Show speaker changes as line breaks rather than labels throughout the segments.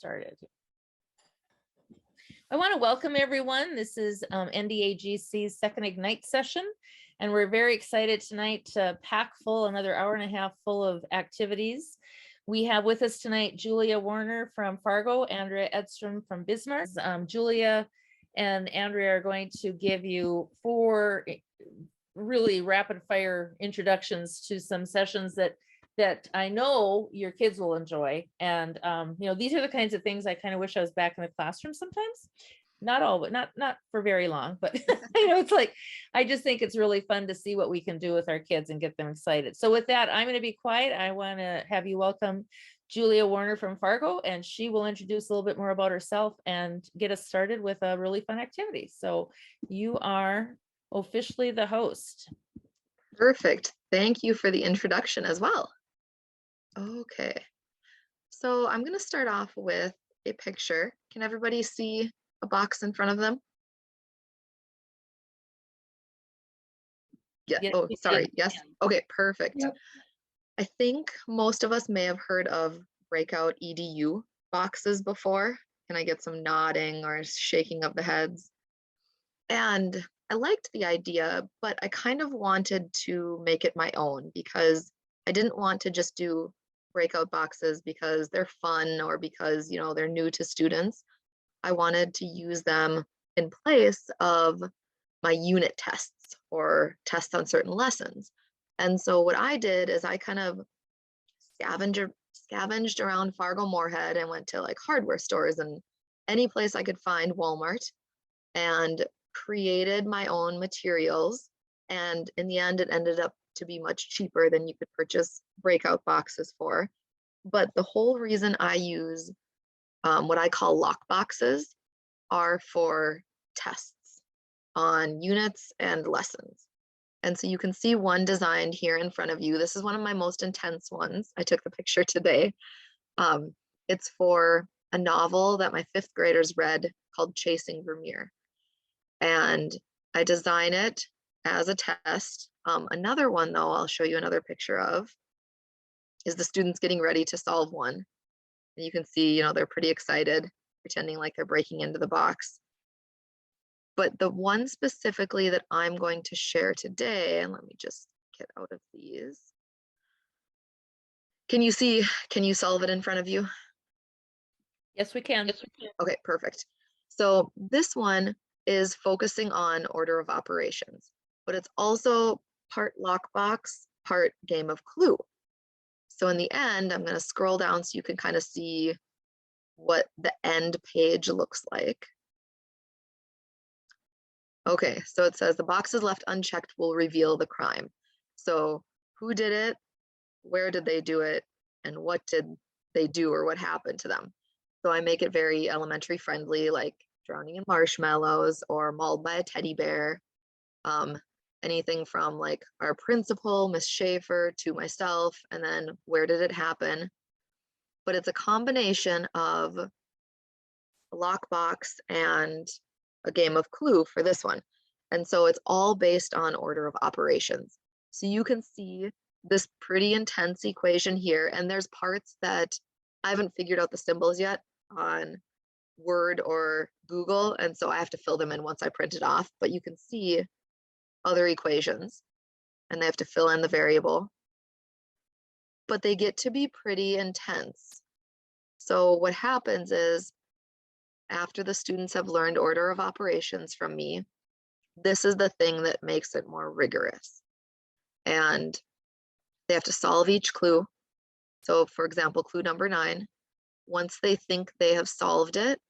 started. I want to welcome everyone. This is NDAGC's second Ignite session, and we're very excited tonight to pack full another hour and a half full of activities. We have with us tonight Julia Warner from Fargo, Andrea Edstrom from Bismarck. Julia and Andrea are going to give you 4 really rapid fire introductions to some sessions that I know your kids will enjoy. And you know, these are the kinds of things I kind of wish I was back in the classroom sometimes. Not all, but not for very long, but you know, it's like, I just think it's really fun to see what we can do with our kids and get them excited. So with that, I'm going to be quiet. I want to have you welcome Julia Warner from Fargo, and she will introduce a little bit more about herself and get us started with a really fun activity. So you are officially the host.
Perfect. Thank you for the introduction as well. Okay, so I'm going to start off with a picture. Can everybody see a box in front of them? Yeah.
Yes,
Oh, sorry. Yes.
yeah.
Okay, perfect.
Yep.
I think most of us may have heard of breakout EDU boxes before. Can I get some nodding or shaking of the heads? And I liked the idea, but I kind of wanted to make it my own because I didn't want to just do breakout boxes because they're fun or because, you know, they're new to students. I wanted to use them in place of my unit tests or tests on certain lessons. And so what I did is I kind of scavenged around Fargo Moorhead and went to like hardware stores and any place I could find, Walmart, and created my own materials. And in the end, it ended up to be much cheaper than you could purchase breakout boxes for. But the whole reason I use what I call lock boxes are for tests on units and lessons. And so you can see one designed here in front of you. This is one of my most intense ones. I took the picture today. It's for a novel that my 5th graders read called Chasing Vermeer. And I design it as a test. Another one, though, I'll show you another picture of, is the students getting ready to solve one. And you can see, you know, they're pretty excited, pretending like they're breaking into the box. But the one specifically that I'm going to share today, and let me just get out of these. Can you see, can you solve it in front of you?
Yes, we can.
Okay, perfect. So this one is focusing on order of operations, but it's also part lockbox, part game of Clue. So in the end, I'm going to scroll down so you can kind of see what the end page looks like. Okay, so it says the boxes left unchecked will reveal the crime. So who did it? Where did they do it? And what did they do or what happened to them? So I make it very elementary friendly, like drowning in marshmallows or mauled by a teddy bear. Anything from like our principal, Miss Schaefer, to myself, and then where did it happen? But it's a combination of a lockbox and a game of Clue for this one. And so it's all based on order of operations. So you can see this pretty intense equation here, and there's parts that I haven't figured out the symbols yet on Word or Google, and so I have to fill them in once I print it off, but you can see other equations and they have to fill in the variable, but they get to be pretty intense. So what happens is after the students have learned order of operations from me, this is the thing that makes it more rigorous. And they have to solve each clue. So for example, clue number 9, once they think they have solved it,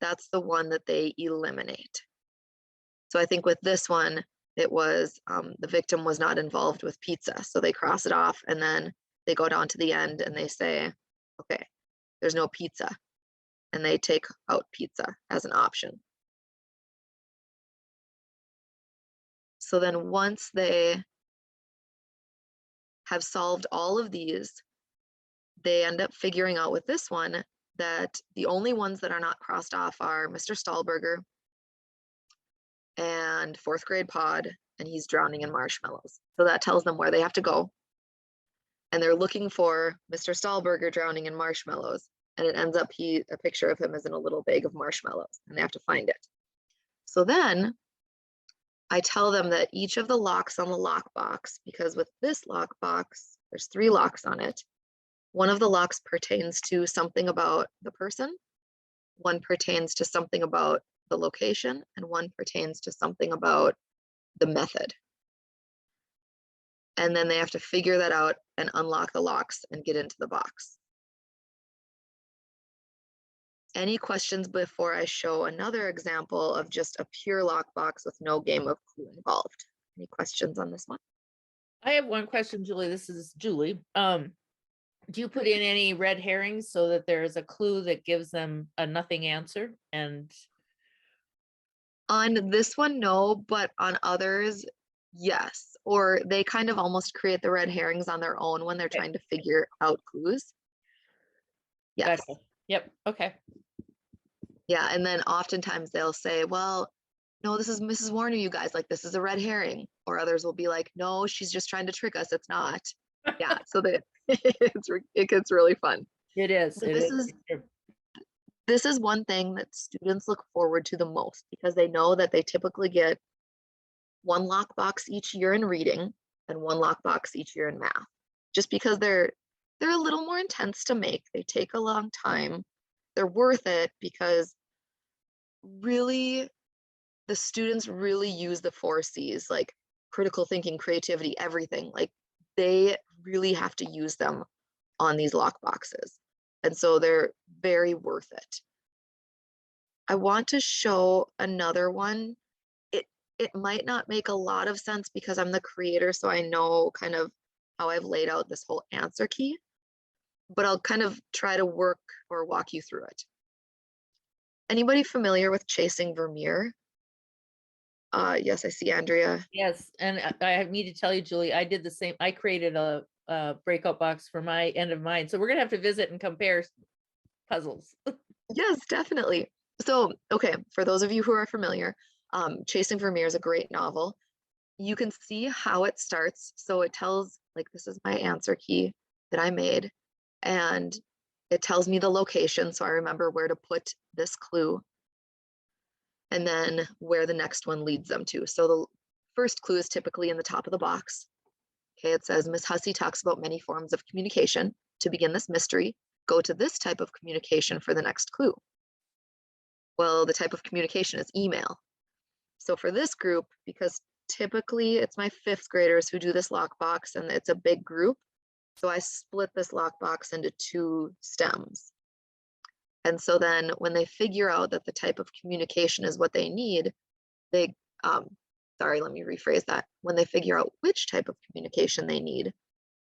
that's the one that they eliminate. So I think with this one, it was the victim was not involved with pizza. So they cross it off and then they go down to the end and they say, okay, there's no pizza. And they take out pizza as an option. So then once they have solved all of these, they end up figuring out with this one that the only ones that are not crossed off are Mr. Stahlberger and 4th grade pod, and he's drowning in marshmallows. So that tells them where they have to go. And they're looking for Mr. Stahlberger drowning in marshmallows. and it ends up a picture of him is in a little bag of marshmallows, and they have to find it. So then I tell them that each of the locks on the lockbox, because with this lockbox, there's 3 locks on it. One of the locks pertains to something about the person, one pertains to something about the location, and one pertains to something about the method. And then they have to figure that out and unlock the locks and get into the box. Any questions before I show another example of just a pure lockbox with no game of clue involved? Any questions on this one?
I have one question, Julie. This is Julie. Do you put in any red herrings so that there's a clue that gives them a nothing answer? And
on this one, no, but on others, yes. Or they kind of almost create the red herrings on their own when they're trying to figure out clues. Yes.
gotcha. Yep. Okay.
Yeah, and then oftentimes they'll say, well, no, this is Mrs. Warner, you guys, like this is a red herring. Or others will be like, no, she's just trying to trick us. It's not. Yeah, so that it gets really fun.
It is.
But this is one thing that students look forward to the most, because they know that they typically get 1 lockbox each year in reading and 1 lockbox each year in math, just because they're a little more intense to make. They take a long time. They're worth it because really the students really use the 4 C's, like critical thinking, creativity, everything. Like they really have to use them on these lockboxes. And so they're very worth it. I want to show another one. It might not make a lot of sense because I'm the creator, so I know kind of how I've laid out this whole answer key, but I'll kind of try to work or walk you through it. Anybody familiar with chasing Vermeer? Yes, I see Andrea.
Yes, and I need to tell you, Julie, I did the same. I created a breakout box for my end of mine, so we're gonna have to visit and compare puzzles.
Yes, definitely. So, okay, for those of you who are familiar, Chasing Vermeer is a great novel. You can see how it starts. So it tells, like, this is my answer key that I made, and it tells me the location, so I remember where to put this clue, and then where the next one leads them to. So the first clue is typically in the top of the box. Okay, it says, Miss Hussey talks about many forms of communication. To begin this mystery, go to this type of communication for the next clue. Well, the type of communication is email. So for this group, because typically it's my 5th graders who do this lockbox and it's a big group, so I split this lockbox into 2 stems. And so then when they figure out that the type of communication is what they need, they, sorry, let me rephrase that. When they figure out which type of communication they need,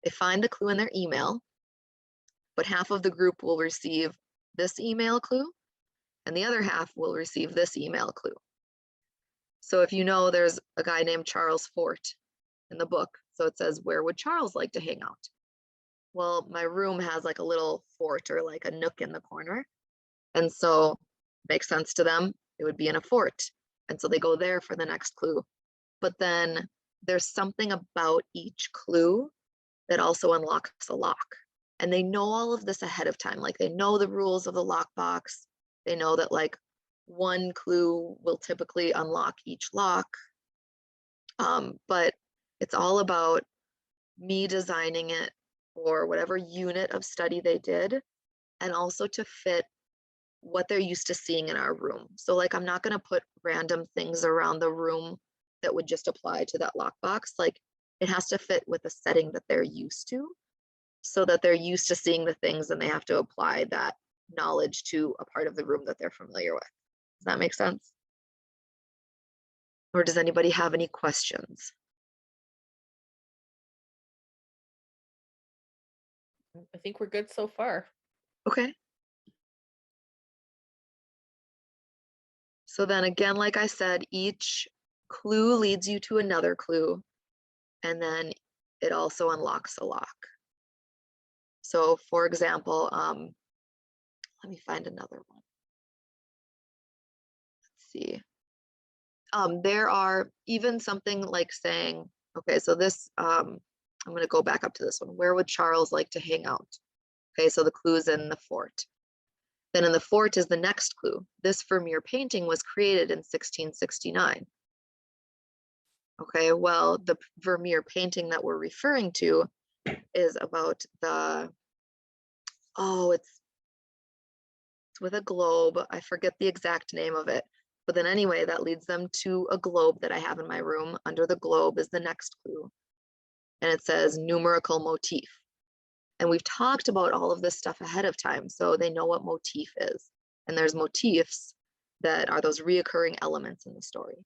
they find the clue in their email, but half of the group will receive this email clue and the other half will receive this email clue. So if you know, there's a guy named Charles Fort in the book. So it says, where would Charles like to hang out? Well, my room has like a little fort or like a nook in the corner. And so it makes sense to them. It would be in a fort. And so they go there for the next clue. But then there's something about each clue that also unlocks a lock. And they know all of this ahead of time. Like they know the rules of the lockbox. They know that like 1 clue will typically unlock each lock. But it's all about me designing it for whatever unit of study they did, and also to fit what they're used to seeing in our room. So like, I'm not gonna put random things around the room that would just apply to that lockbox. Like it has to fit with the setting that they're used to, so that they're used to seeing the things and they have to apply that knowledge to a part of the room that they're familiar with. Does that make sense? Or does anybody have any questions?
I think we're good so far.
Okay. So then again, like I said, each clue leads you to another clue, and then it also unlocks a lock. So for example, let me find another one. Let's see. There are even something like saying, okay, so this, I'm gonna go back up to this one. Where would Charles like to hang out? Okay, so the clue is in the fort. Then in the fort is the next clue. This Vermeer painting was created in 1669. Okay, well, the Vermeer painting that we're referring to is about the, oh, it's with a globe. I forget the exact name of it. But then anyway, that leads them to a globe that I have in my room. Under the globe is the next clue. And it says numerical motif. And we've talked about all of this stuff ahead of time, so they know what motif is. And there's motifs that are those reoccurring elements in the story.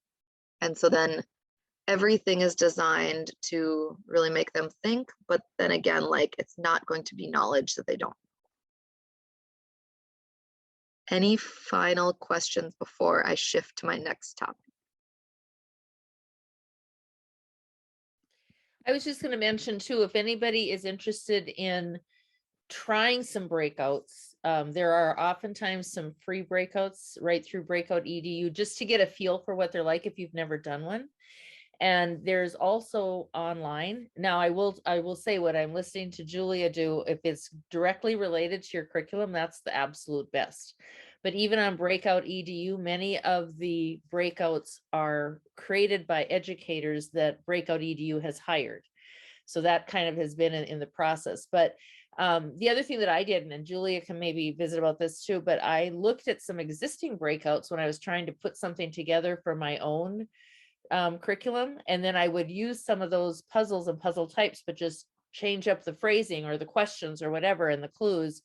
And so then everything is designed to really make them think, but then again, like, it's not going to be knowledge that they don't. Any final questions before I shift to my next topic?
I was just going to mention too, if anybody is interested in trying some breakouts, there are oftentimes some free breakouts right through Breakout EDU just to get a feel for what they're like if you've never done one. And there's also online. Now I will say what I'm listening to Julia do, if it's directly related to your curriculum, that's the absolute best. But even on Breakout EDU, many of the breakouts are created by educators that Breakout EDU has hired. So that kind of has been in the process. But the other thing that I did, and Julia can maybe visit about this too, but I looked at some existing breakouts when I was trying to put something together for my own curriculum. And then I would use some of those puzzles and puzzle types, but just change up the phrasing or the questions or whatever and the clues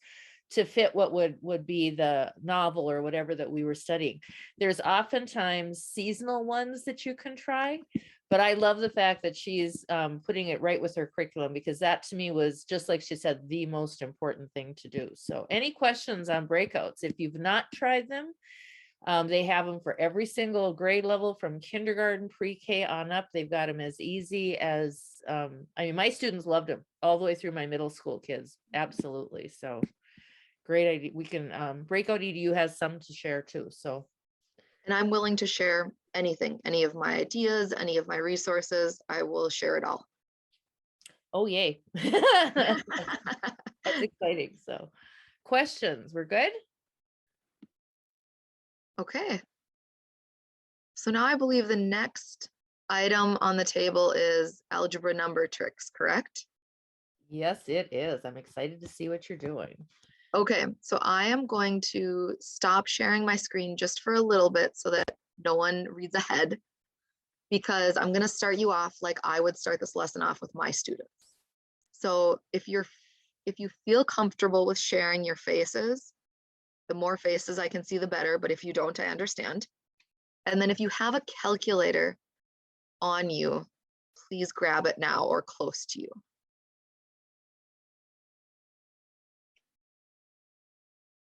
to fit what would be the novel or whatever that we were studying. There's oftentimes seasonal ones that you can try, but I love the fact that she's putting it right with her curriculum, because that to me was, just like she said, the most important thing to do. So any questions on breakouts? If you've not tried them, they have them for every single grade level from kindergarten, pre-K on up. They've got them as easy as, I mean, my students loved them all the way through my middle school kids. Absolutely. So great idea. We can, Breakout EDU has some to share too. So.
And I'm willing to share anything, any of my ideas, any of my resources. I will share it all.
Oh, yay. That's exciting. So questions, we're good?
Okay. So now I believe the next item on the table is algebra number tricks, correct?
Yes, it is. I'm excited to see what you're doing.
Okay, so I am going to stop sharing my screen just for a little bit so that no one reads ahead, because I'm going to start you off like I would start this lesson off with my students. So if you feel comfortable with sharing your faces, the more faces I can see, the better, but if you don't, I understand. And then if you have a calculator on you, please grab it now or close to you.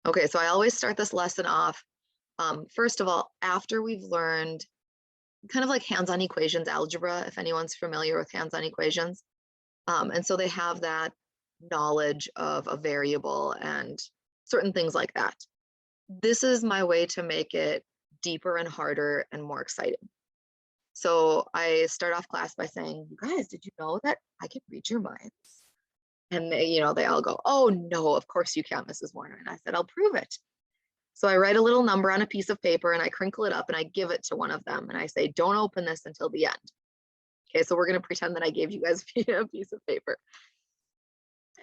Okay, so I always start this lesson off, first of all, after we've learned kind of like hands-on equations algebra, if anyone's familiar with hands-on equations. And so they have that knowledge of a variable and certain things like that. This is my way to make it deeper and harder and more exciting. So I start off class by saying, you guys, did you know that I can read your minds? And they all go, oh no, of course you can't, Mrs. Warner. And I said, I'll prove it. So I write a little number on a piece of paper and I crinkle it up and I give it to one of them. And I say, don't open this until the end. Okay, so we're going to pretend that I gave you guys a piece of paper.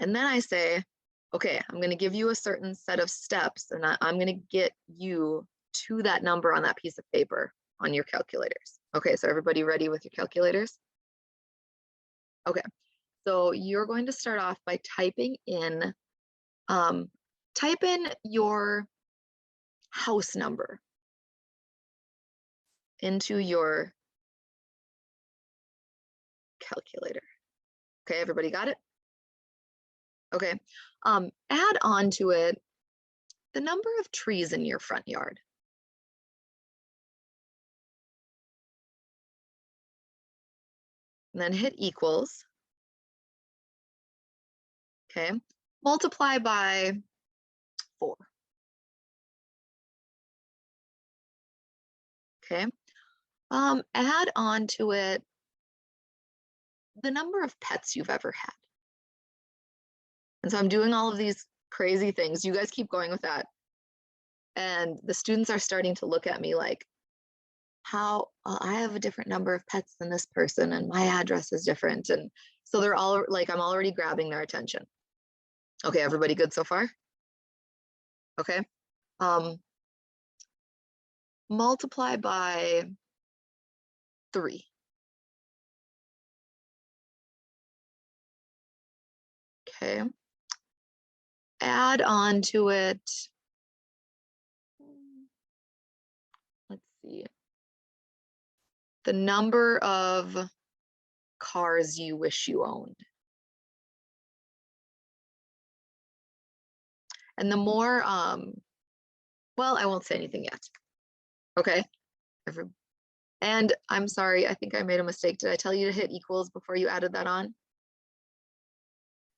And then I say, okay, I'm going to give you a certain set of steps and I'm going to get you to that number on that piece of paper on your calculators. Okay, so everybody ready with your calculators? Okay, so you're going to start off by typing in your house number into your calculator. Okay, everybody got it? Okay, add on to it the number of trees in your front yard. And then hit equals. Okay, multiply by 4. Okay, add on to it the number of pets you've ever had. And so I'm doing all of these crazy things. You guys keep going with that. And the students are starting to look at me like, how I have a different number of pets than this person and my address is different. And so they're all like, I'm already grabbing their attention. Okay, everybody good so far? Okay. Multiply by 3. Okay. Add on to it. Let's see. The number of cars you wish you owned. And the more, well, I won't say anything yet. Okay. And I'm sorry, I think I made a mistake. Did I tell you to hit equals before you added that on?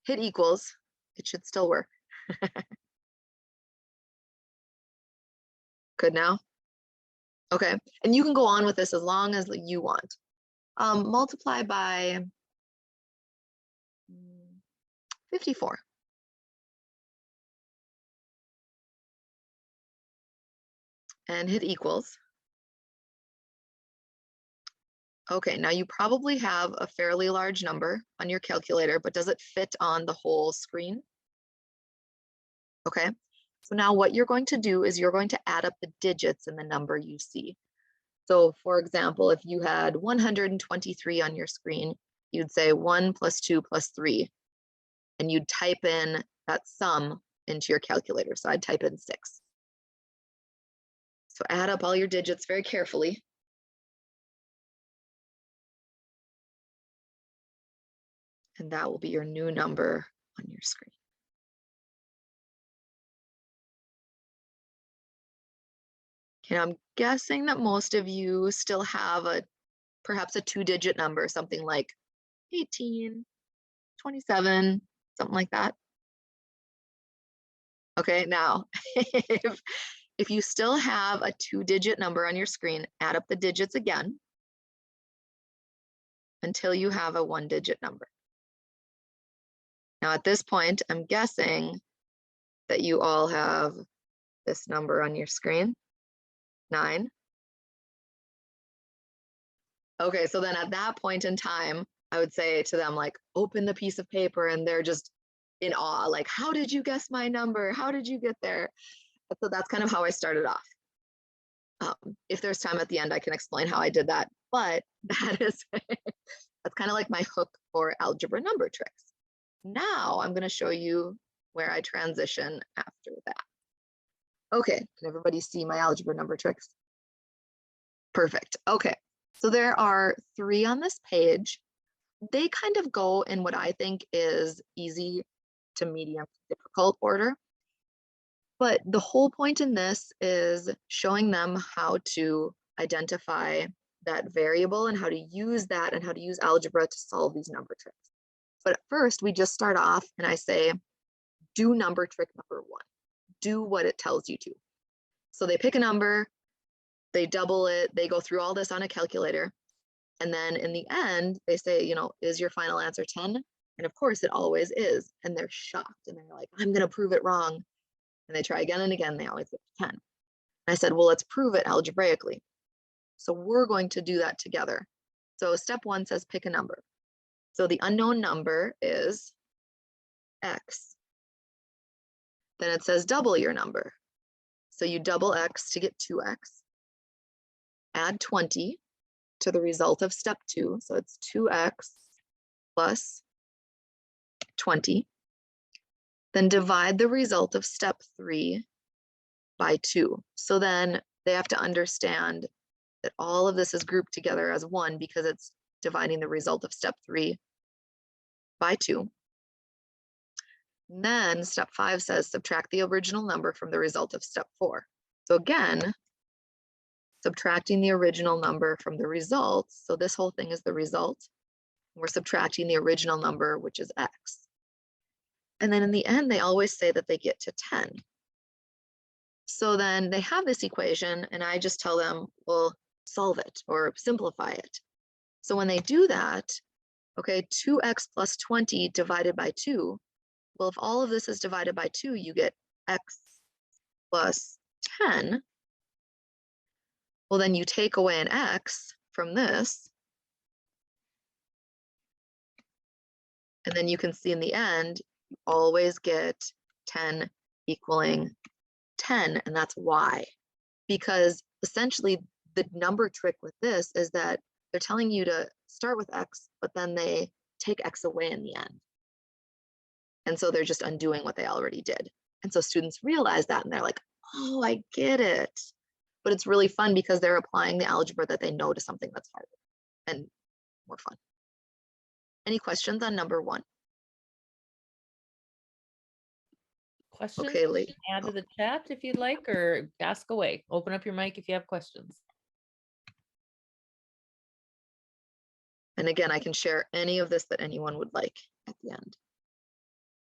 Hit equals. It should still work. Good now? Okay. And you can go on with this as long as you want. Multiply by 54. And hit equals. Okay, now you probably have a fairly large number on your calculator, but does it fit on the whole screen? Okay, so now what you're going to do is you're going to add up the digits in the number you see. So for example, if you had 123 on your screen, you'd say 1 + 2 + 3, and you'd type in that sum into your calculator. So I'd type in 6. So add up all your digits very carefully. And that will be your new number on your screen. Okay, I'm guessing that most of you still have perhaps a 2-digit number, something like 18, 27, something like that. Okay, now if you still have a 2-digit number on your screen, add up the digits again until you have a 1-digit number. Now at this point, I'm guessing that you all have this number on your screen, 9. Okay, so then at that point in time, I would say to them, like, open the piece of paper, and they're just in awe, like, how did you guess my number? How did you get there? So that's kind of how I started off. If there's time at the end, I can explain how I did that, but that's kind of like my hook for algebra number tricks. Now I'm going to show you where I transition after that. Okay, can everybody see my algebra number tricks? Perfect. Okay, so there are 3 on this page. They kind of go in what I think is easy to medium to difficult order. But the whole point in this is showing them how to identify that variable and how to use that and how to use algebra to solve these number tricks. But at first, we just start off and I say, do number trick number 1. Do what it tells you to. So they pick a number, they double it, they go through all this on a calculator. And then in the end, they say, you know, is your final answer 10? And of course, it always is. And they're shocked. And they're like, I'm going to prove it wrong. And they try again and again. They always get to 10. And I said, well, let's prove it algebraically. So we're going to do that together. So step 1 says pick a number. So the unknown number is x. Then it says double your number. So you double x to get 2x. Add 20 to the result of step 2. So it's 2x plus 20. Then divide the result of step 3 by 2. So then they have to understand that all of this is grouped together as 1 because it's dividing the result of step 3 by 2. And then step 5 says subtract the original number from the result of step 4. So again, subtracting the original number from the result. So this whole thing is the result. We're subtracting the original number, which is x. And then in the end, they always say that they get to 10. So then they have this equation, and I just tell them, well, solve it or simplify it. So when they do that, okay, 2x plus 20 divided by 2. Well, if all of this is divided by 2, you get x plus 10, well, then you take away an x from this, and then you can see in the end, you always get 10 equaling 10, and that's why. Because essentially the number trick with this is that they're telling you to start with x, but then they take x away in the end. And so they're just undoing what they already did. And so students realize that and they're like, oh, I get it. But it's really fun because they're applying the algebra that they know to something that's harder and more fun. Any questions on number 1?
Questions?
Okay, Lee.
Add to the chat if you'd like, or ask away. Open up your mic if you have questions.
And again, I can share any of this that anyone would like at the end.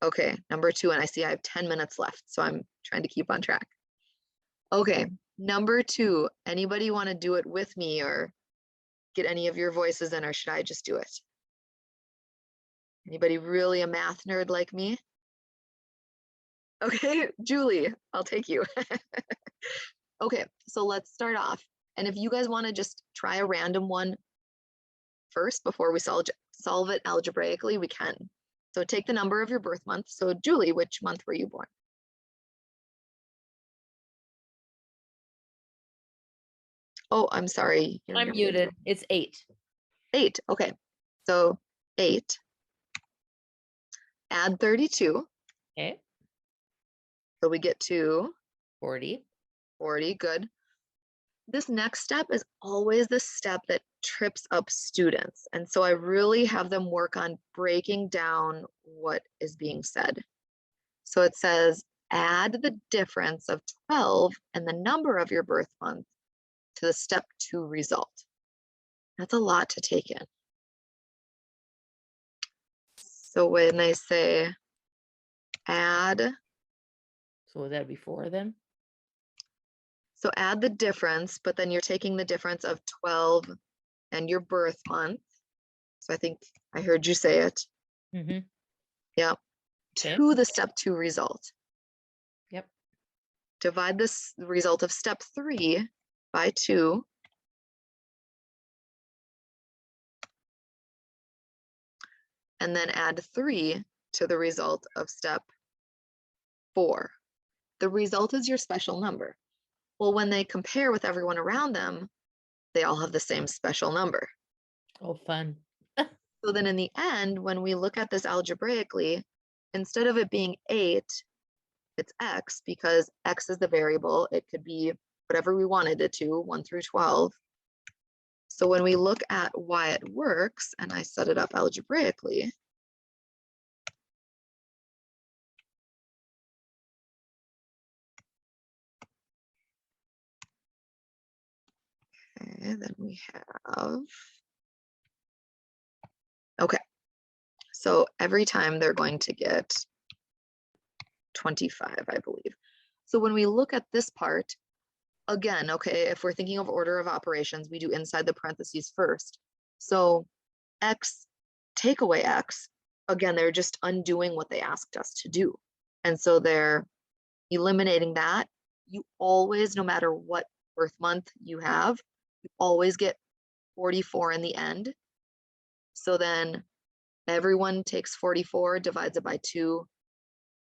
Okay, number 2, and I see I have 10 minutes left, so I'm trying to keep on track. Okay, number 2, anybody want to do it with me or get any of your voices in, or should I just do it? Anybody really a math nerd like me? Okay, Julie, I'll take you. Okay, so let's start off. And if you guys want to just try a random one first before we solve it algebraically, we can. So take the number of your birth month. So Julie, which month were you born? Oh, I'm sorry.
I'm muted. It's 8.
8, okay. So 8, add 32.
Okay.
So we get to
40.
40, good. This next step is always the step that trips up students. And so I really have them work on breaking down what is being said. So it says, add the difference of 12 and the number of your birth month to the step 2 result. That's a lot to take in. So when I say add,
So would that be 4 then?
so add the difference, but then you're taking the difference of 12 and your birth month. So I think I heard you say it.
Mm-hmm.
Yep.
Okay.
To the step 2 result.
Yep.
Divide this result of step 3 by 2. And then add 3 to the result of step 4. The result is your special number. Well, when they compare with everyone around them, they all have the same special number.
Oh, fun.
So then in the end, when we look at this algebraically, instead of it being 8, it's x, because x is the variable. It could be whatever we wanted it to, 1 through 12. So when we look at why it works, and I set it up algebraically, okay, then we have, okay, so every time they're going to get 25, I believe. So when we look at this part, again, okay, if we're thinking of order of operations, we do inside the parentheses first. So x, take away x, again, they're just undoing what they asked us to do. And so they're eliminating that. You always, no matter what birth month you have, you always get 44 in the end. So then everyone takes 44, divides it by 2,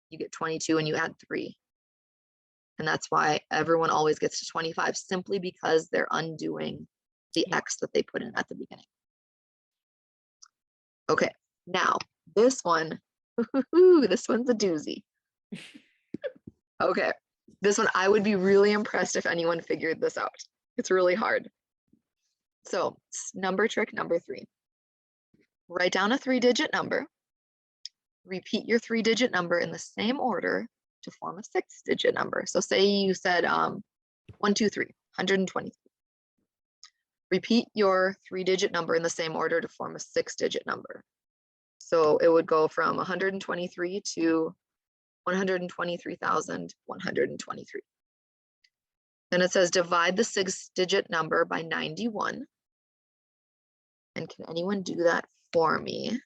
you get 22, and you add 3. And that's why everyone always gets to 25, simply because they're undoing the x that they put in at the beginning. Okay, now this one, this one's a doozy. Okay, this one, I would be really impressed if anyone figured this out. It's really hard. So number trick number 3. Write down a 3-digit number. Repeat your 3-digit number in the same order to form a 6-digit number. So say you said 123, 123. Repeat your 3-digit number in the same order to form a 6-digit number. So it would go from 123 to 123,123. Then it says divide the 6-digit number by 91. And can anyone do that for me?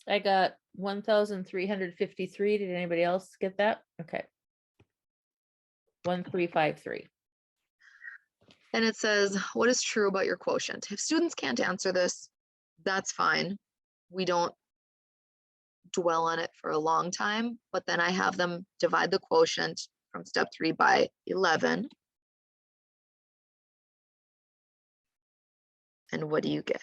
I got 1,353. Did anybody else get that? Okay. 1,353.
And it says, what is true about your quotient? If students can't answer this, that's fine. We don't dwell on it for a long time, but then I have them divide the quotient from step 3 by 11. And what do you get?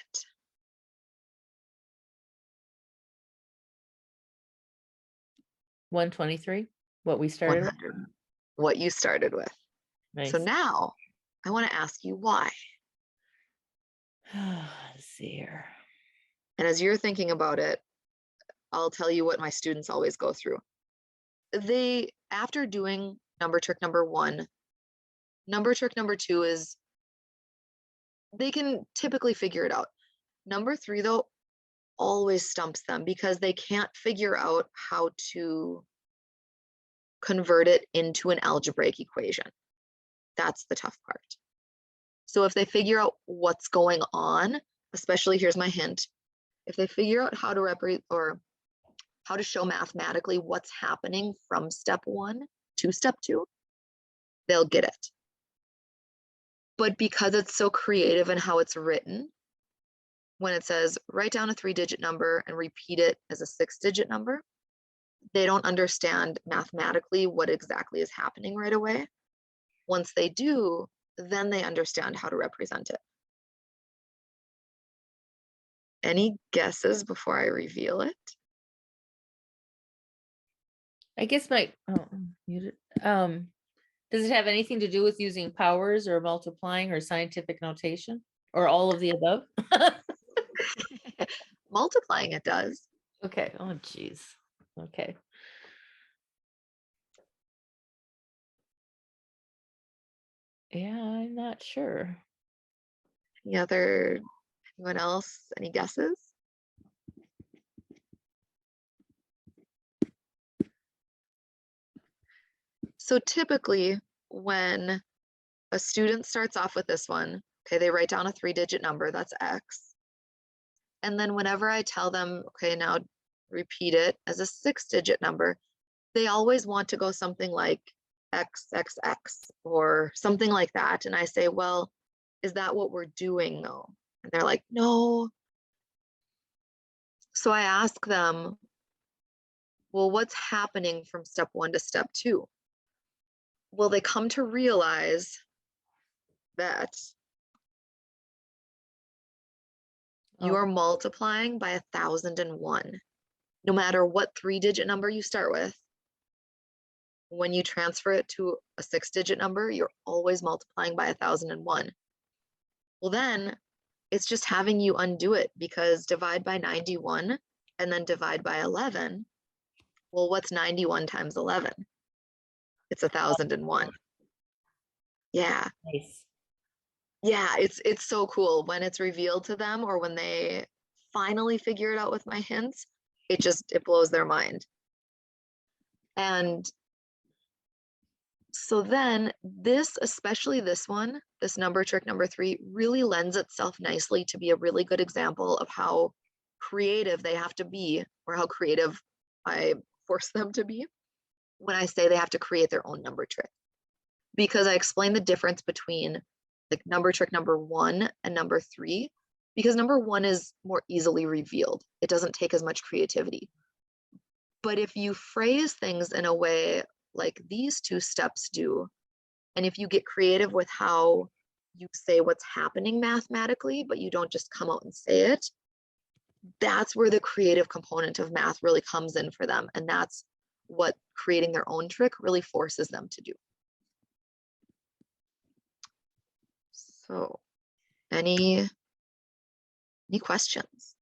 123. What we started with.
100. What you started with.
Nice.
So now I want to ask you why.
Let's see here.
And as you're thinking about it, I'll tell you what my students always go through. They, after doing number trick number 1, number trick number 2 is, they can typically figure it out. Number 3, though, always stumps them because they can't figure out how to convert it into an algebraic equation. That's the tough part. So if they figure out what's going on, especially, here's my hint, if they figure out how to represent or how to show mathematically what's happening from step 1 to step 2, they'll get it. But because it's so creative in how it's written, when it says write down a 3-digit number and repeat it as a 6-digit number, they don't understand mathematically what exactly is happening right away. Once they do, then they understand how to represent it. Any guesses before I reveal it?
I guess my, does it have anything to do with using powers or multiplying or scientific notation or all of the above?
Multiplying it does.
Okay. Oh, geez. Okay. Yeah, I'm not sure.
Anyone else? Any guesses? So typically when a student starts off with this one, okay, they write down a 3-digit number, that's X. And then whenever I tell them, okay, now repeat it as a 6-digit number, they always want to go something like XXX or something like that. And I say, well, is that what we're doing though? And they're like, no. So I ask them, well, what's happening from step 1 to step 2? Well, they come to realize that you are multiplying by 1,001. No matter what 3-digit number you start with, when you transfer it to a 6-digit number, you're always multiplying by 1,001. Well, then it's just having you undo it, because divide by 91 and then divide by 11. Well, what's 91 times 11? It's 1,001. Yeah.
Nice.
Yeah, it's so cool when it's revealed to them, or when they finally figure it out with my hints. It blows their mind. And so then this, especially this one, this number trick number 3, really lends itself nicely to be a really good example of how creative they have to be, or how creative I force them to be when I say they have to create their own number trick. Because I explain the difference between like number trick number 1 and number 3, because number 1 is more easily revealed. It doesn't take as much creativity. But if you phrase things in a way like these 2 steps do, and if you get creative with how you say what's happening mathematically, but you don't just come out and say it, that's where the creative component of math really comes in for them. And that's what creating their own trick really forces them to do. So, any questions?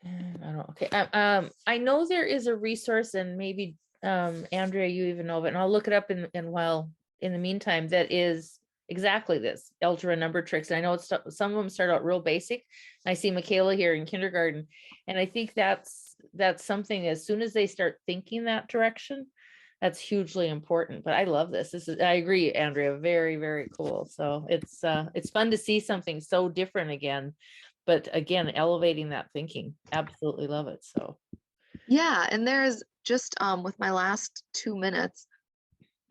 I don't. Okay. I know there is a resource, and maybe Andrea, you even know of it, and I'll look it up in the meantime, that is exactly this algebra number tricks. And I know some of them start out real basic. I see Michaela here in kindergarten, and I think that's something, as soon as they start thinking that direction, that's hugely important. But I love this. I agree, Andrea, very, very cool. So it's fun to see something so different again. but again, elevating that thinking, absolutely love it. So
Yeah, and there's just with my last 2 minutes,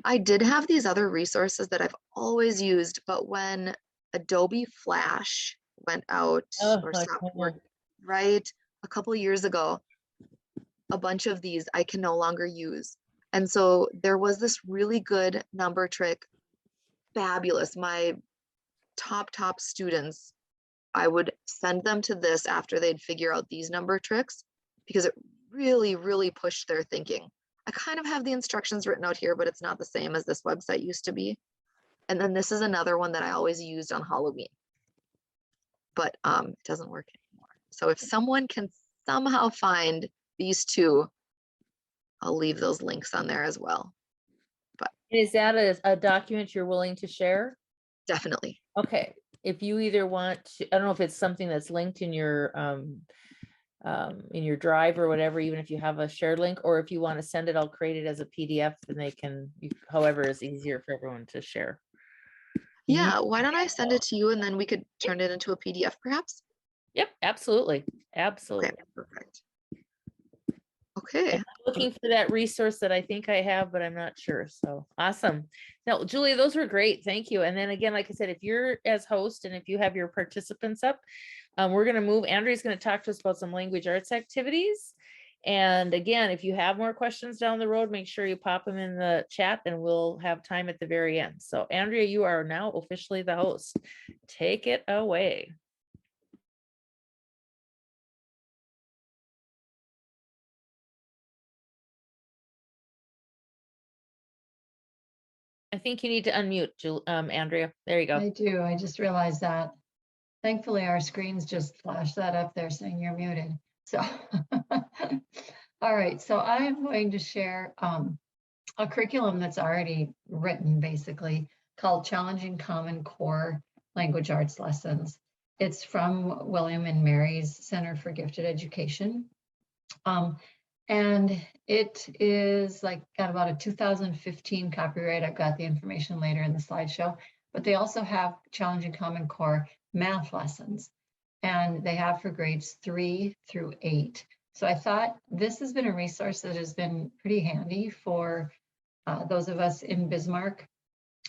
I did have these other resources that I've always used, but when Adobe Flash went out or stopped working, right, a couple years ago, a bunch of these I can no longer use. And so there was this really good number trick, fabulous. My top students, I would send them to this after they'd figure out these number tricks because it really pushed their thinking. I kind of have the instructions written out here, but it's not the same as this website used to be. And then this is another one that I always used on Halloween, but it doesn't work anymore. So if someone can somehow find these two, I'll leave those links on there as well. But
is that a document you're willing to share?
definitely.
Okay, if you either want to, I don't know if it's something that's linked in your drive or whatever, even if you have a shared link, or if you want to send it, I'll create it as a PDF, and they can, however is easier for everyone to share.
Yeah, why don't I send it to you and then we could turn it into a PDF perhaps?
Yep, absolutely. Absolutely.
Okay, perfect. Okay.
I'm looking for that resource that I think I have, but I'm not sure. So awesome. Now, Julie, those were great. Thank you. And then again, like I said, if you're as host and if you have your participants up, we're going to move. Andrea's going to talk to us about some language arts activities. And again, if you have more questions down the road, make sure you pop them in the chat and we'll have time at the very end. So Andrea, you are now officially the host. Take it away. I think you need to unmute, Andrea. There you go.
I do. I just realized that. Thankfully, our screens just flash that up there saying you're muted. So, all right. So I'm going to share a curriculum that's already written, basically, called Challenging Common Core Language Arts Lessons. It's from William and Mary's Center for Gifted Education. And it is like got about a 2015 copyright. I've got the information later in the slideshow, but they also have Challenging Common Core math lessons, and they have for grades 3 through 8. So I thought this has been a resource that has been pretty handy for those of us in Bismarck,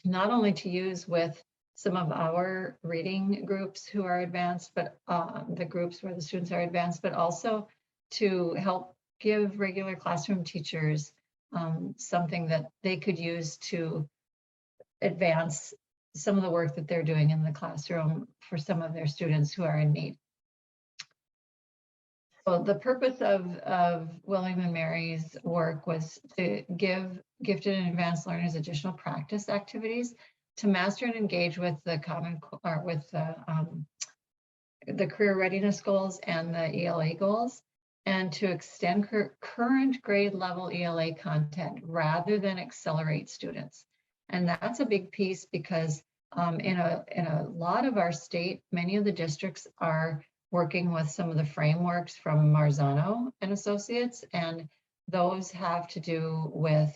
not only to use with some of our reading groups who are advanced, but the groups where the students are advanced, but also to help give regular classroom teachers something that they could use to advance some of the work that they're doing in the classroom for some of their students who are in need. So the purpose of William and Mary's work was to give gifted and advanced learners additional practice activities to master and engage with the the career readiness goals and the ELA goals, and to extend current grade level ELA content rather than accelerate students. And that's a big piece because in a lot of our state, many of the districts are working with some of the frameworks from Marzano and Associates, and those have to do with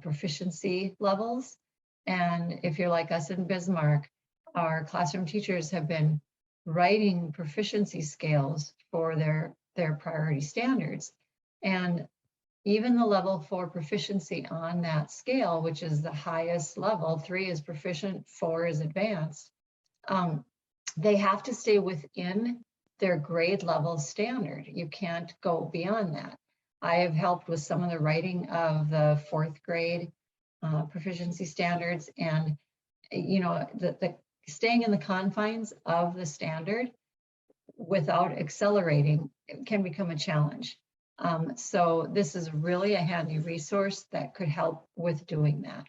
proficiency levels. And if you're like us in Bismarck, our classroom teachers have been writing proficiency scales for their priority standards. And even the level 4 proficiency on that scale, which is the highest level, 3 is proficient, 4 is advanced, they have to stay within their grade level standard. You can't go beyond that. I have helped with some of the writing of the 4th grade proficiency standards, and the staying in the confines of the standard without accelerating can become a challenge. So this is really a handy resource that could help with doing that.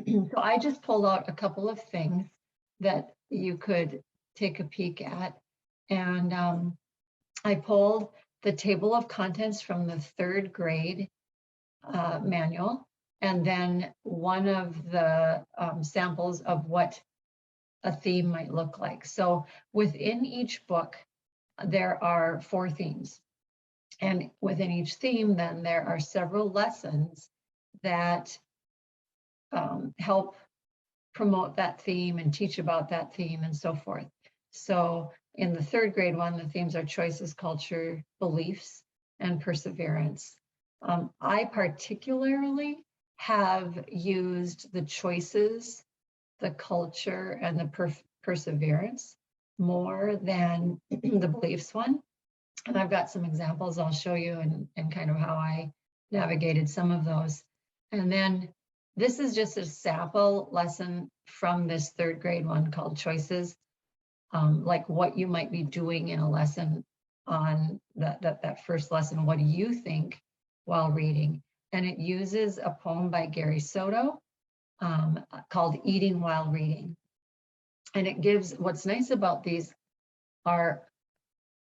So I just pulled out a couple of things that you could take a peek at. And I pulled the table of contents from the 3rd grade manual, and then one of the samples of what a theme might look like. So within each book, there are 4 themes. And within each theme, then there are several lessons that help promote that theme and teach about that theme and so forth. So in the third grade one, the themes are choices, culture, beliefs, and perseverance. I particularly have used the choices, the culture, and the perseverance more than the beliefs one. And I've got some examples I'll show you and kind of how I navigated some of those. And then this is just a sample lesson from this third grade one called Choices, like what you might be doing in a lesson on that first lesson. What do you think while reading? And it uses a poem by Gary Soto called Eating While Reading. And it gives, what's nice about these are,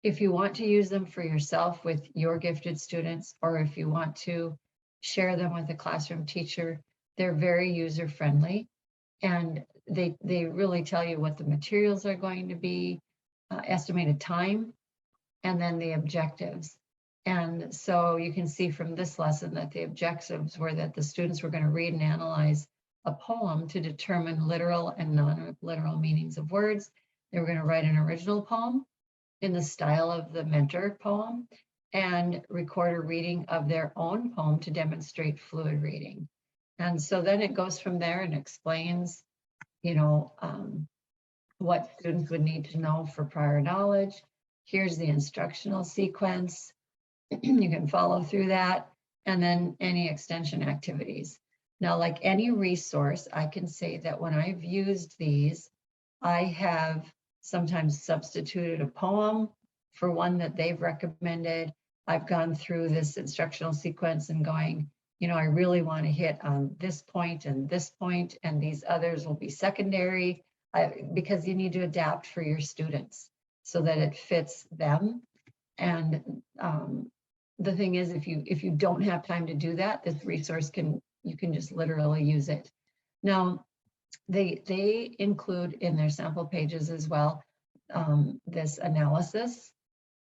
if you want to use them for yourself with your gifted students, or if you want to share them with a classroom teacher, they're very user-friendly. And they really tell you what the materials are going to be, estimated time, and then the objectives. And so you can see from this lesson that the objectives were that the students were going to read and analyze a poem to determine literal and non-literal meanings of words. They were going to write an original poem in the style of the mentor poem and record a reading of their own poem to demonstrate fluid reading. And so then it goes from there and explains, you know, what students would need to know for prior knowledge. Here's the instructional sequence. You can follow through that, and then any extension activities. Now, like any resource, I can say that when I've used these, I have sometimes substituted a poem for one that they've recommended. I've gone through this instructional sequence and going, you know, I really want to hit on this point, and these others will be secondary, because you need to adapt for your students so that it fits them. And the thing is, if you don't have time to do that, this resource you can just literally use it. Now, they include in their sample pages as well this analysis,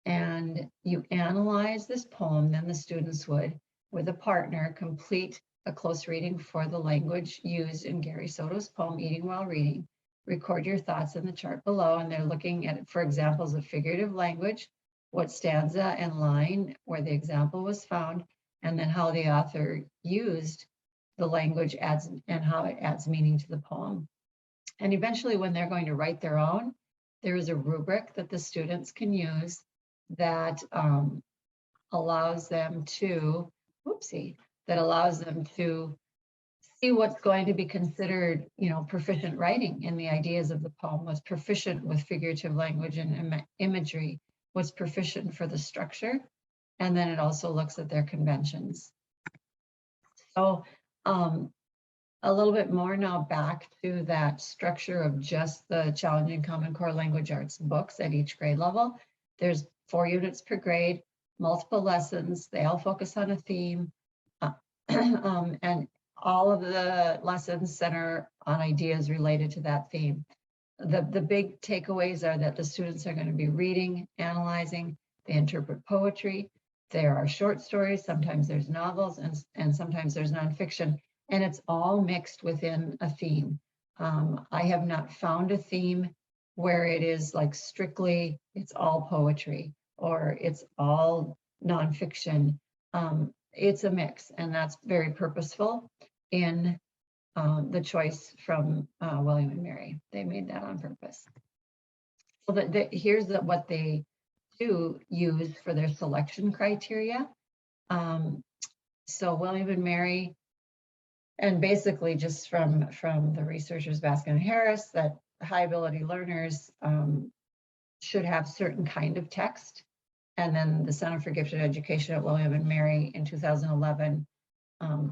and you analyze this poem. Then the students would, with a partner, complete a close reading for the language used in Gary Soto's poem, Eating While Reading. Record your thoughts in the chart below, and they're looking at, for examples of figurative language, what stanza and line where the example was found, and then how the author used the language adds and how it adds meaning to the poem. And eventually, when they're going to write their own, there is a rubric that the students can use that allows them to, see what's going to be considered, you know, proficient writing in the ideas of the poem, was proficient with figurative language and imagery, was proficient for the structure, and then it also looks at their conventions. So a little bit more now back to that structure of just the challenging Common Core Language Arts books at each grade level. There's 4 units per grade, multiple lessons, they all focus on a theme, and all of the lessons center on ideas related to that theme. The big takeaways are that the students are going to be reading, analyzing, they interpret poetry, there are short stories, sometimes there's novels, and sometimes there's nonfiction, and it's all mixed within a theme. I have not found a theme where it is like strictly, it's all poetry or it's all nonfiction. It's a mix, and that's very purposeful in the choice from William and Mary. They made that on purpose. So here's what they do use for their selection criteria. So William and Mary, and basically just from the researchers Baskin and Harris, that high ability learners should have certain kind of text. And then the Center for Gifted Education at William and Mary in 2011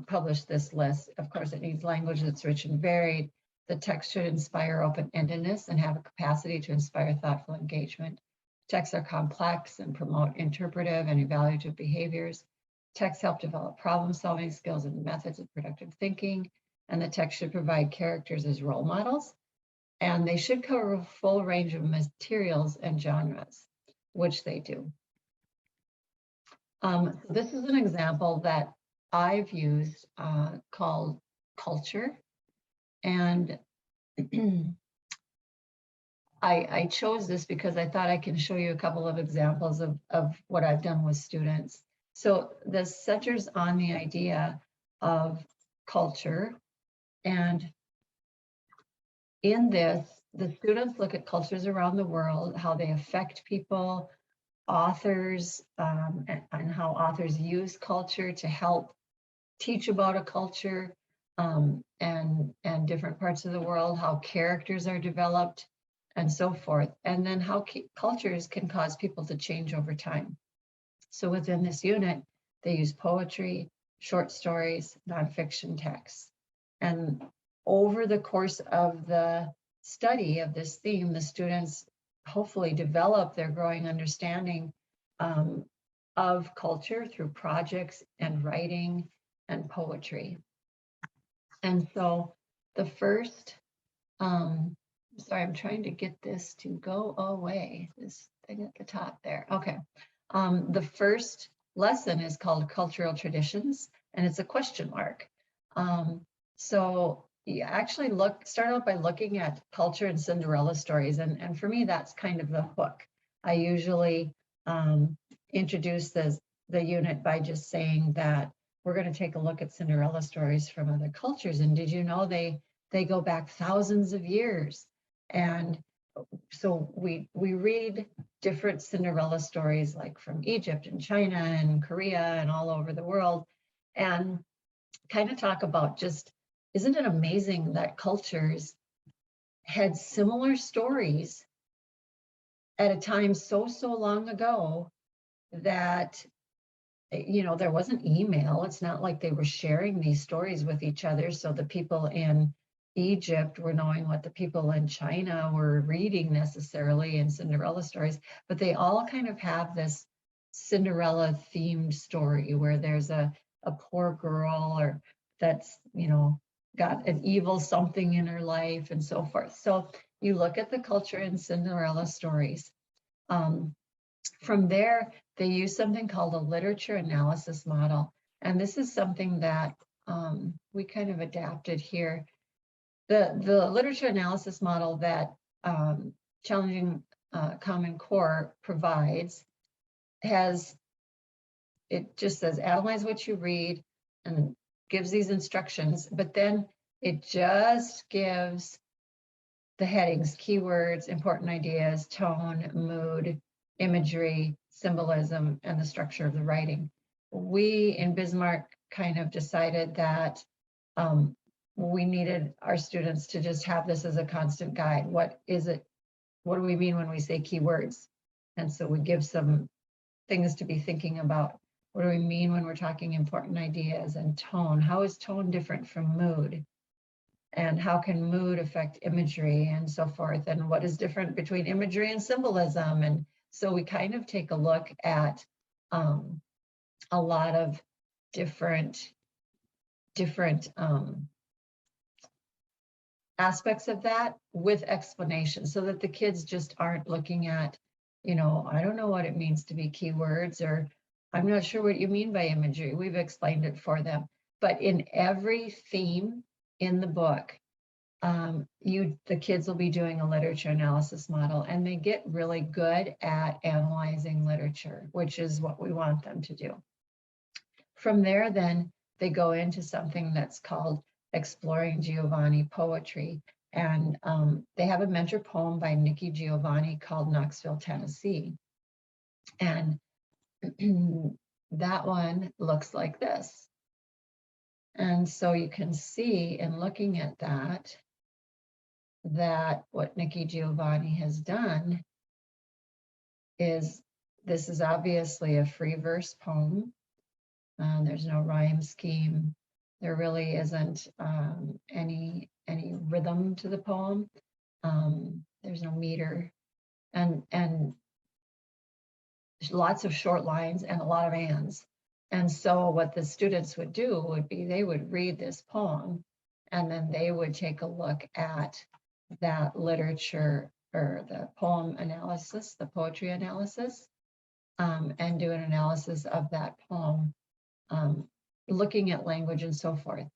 published this list. Of course, it needs language that's rich and varied. The text should inspire open-endedness and have a capacity to inspire thoughtful engagement. Texts are complex and promote interpretive and evaluative behaviors. Texts help develop problem-solving skills and methods of productive thinking. And the text should provide characters as role models. And they should cover a full range of materials and genres, which they do. This is an example that I've used called Culture. And I chose this because I thought I can show you a couple of examples of what I've done with students. So this centers on the idea of culture. And in this, the students look at cultures around the world, how they affect people, authors, and how authors use culture to help teach about a culture, and different parts of the world, how characters are developed, and so forth. And then how cultures can cause people to change over time. So within this unit, they use poetry, short stories, nonfiction texts. And over the course of the study of this theme, the students hopefully develop their growing understanding of culture through projects and writing and poetry. And so the first, sorry, I'm trying to get this to go away, this thing at the top there. Okay. The first lesson is called Cultural Traditions, and it's a question mark. So you actually start out by looking at culture and Cinderella stories. And for me, that's kind of the hook. I usually introduce the unit by just saying that we're going to take a look at Cinderella stories from other cultures. And did you know they go back thousands of years? And so we read different Cinderella stories, like from Egypt and China and Korea and all over the world, and kind of talk about just, isn't it amazing that cultures had similar stories at a time so long ago that, you know, there wasn't email. It's not like they were sharing these stories with each other. So the people in Egypt were knowing what the people in China were reading necessarily in Cinderella stories, but they all kind of have this Cinderella themed story where there's a poor girl or that's, you know, got an evil something in her life and so forth. So you look at the culture in Cinderella stories. From there, they use something called a literature analysis model. And this is something that we kind of adapted here. The literature analysis model that Challenging Common Core provides it just says, analyze what you read and gives these instructions, but then it just gives the headings, keywords, important ideas, tone, mood, imagery, symbolism, and the structure of the writing. We in Bismarck kind of decided that we needed our students to just have this as a constant guide. What is it? What do we mean when we say keywords? And so we give some things to be thinking about. What do we mean when we're talking important ideas? And tone? How is tone different from mood? And how can mood affect imagery and so forth? And what is different between imagery and symbolism? And so we kind of take a look at a lot of different aspects of that with explanation, so that the kids just aren't looking at, you know, I don't know what it means to be keywords, or I'm not sure what you mean by imagery. We've explained it for them. But in every theme in the book, the kids will be doing a literature analysis model, and they get really good at analyzing literature, which is what we want them to do. From there, then they go into something that's called Exploring Giovanni Poetry. And they have a mentor poem by Nikki Giovanni called Knoxville, Tennessee. And that one looks like this. And so you can see in looking at that what Nikki Giovanni has done is, this is obviously a free verse poem. There's no rhyme scheme. There really isn't any rhythm to the poem. There's no meter, and lots of short lines and a lot of ands. And so what the students would do would be, they would read this poem, and then they would take a look at that literature, or the poem analysis, the poetry analysis, and do an analysis of that poem, looking at language and so forth.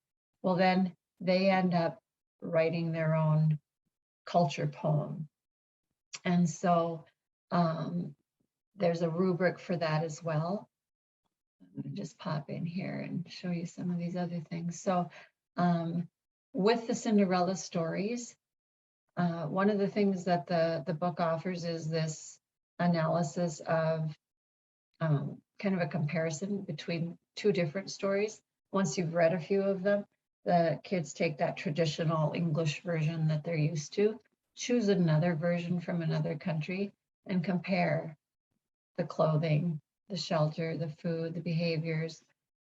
Well, then they end up writing their own culture poem. And so there's a rubric for that as well. I'm going to just pop in here and show you some of these other things. So with the Cinderella stories, one of the things that the book offers is this analysis of kind of a comparison between two different stories. Once you've read a few of them, the kids take that traditional English version that they're used to, choose another version from another country, and compare the clothing, the shelter, the food, the behaviors.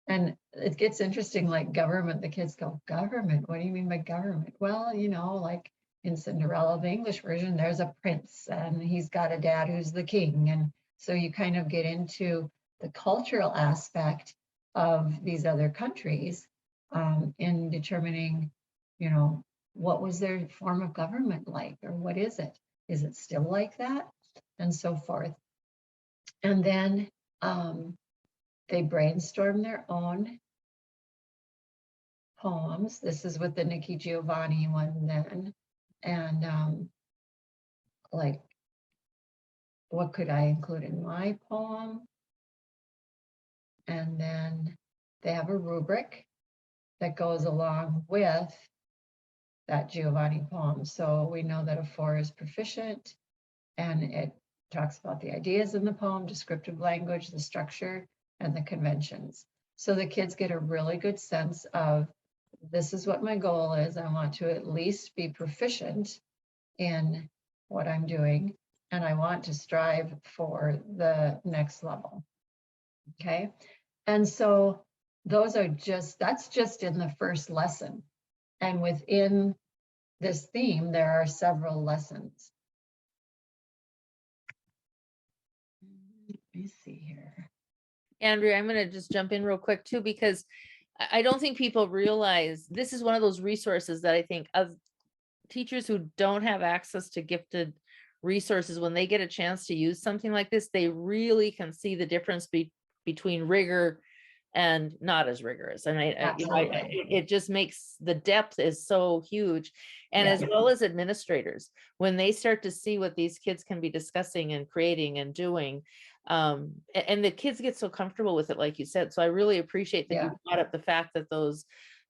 And it gets interesting, like government, the kids go, government? What do you mean by government? Well, you know, like in Cinderella, the English version, there's a prince and he's got a dad who's the king. And so you kind of get into the cultural aspect of these other countries in determining, you know, what was their form of government like, or what is it? Is it still like that? And so forth. And then they brainstorm their own poems. This is with the Nikki Giovanni one then. And like, what could I include in my poem? And then they have a rubric that goes along with that Giovanni poem. So we know that a 4 is proficient, and it talks about the ideas in the poem, descriptive language, the structure, and the conventions. So the kids get a really good sense of, this is what my goal is. I want to at least be proficient in what I'm doing, and I want to strive for the next level. Okay. And so those are that's just in the first lesson. And within this theme, there are several lessons. Let me see here.
Andrea, I'm going to just jump in real quick too, because I don't think people realize this is one of those resources that I think of teachers who don't have access to gifted resources, when they get a chance to use something like this, they really can see the difference between rigor and not as rigorous. And it just makes the depth is so huge. And as well as administrators, when they start to see what these kids can be discussing and creating and doing, and the kids get so comfortable with it, like you said. So I really appreciate that you brought up the fact that those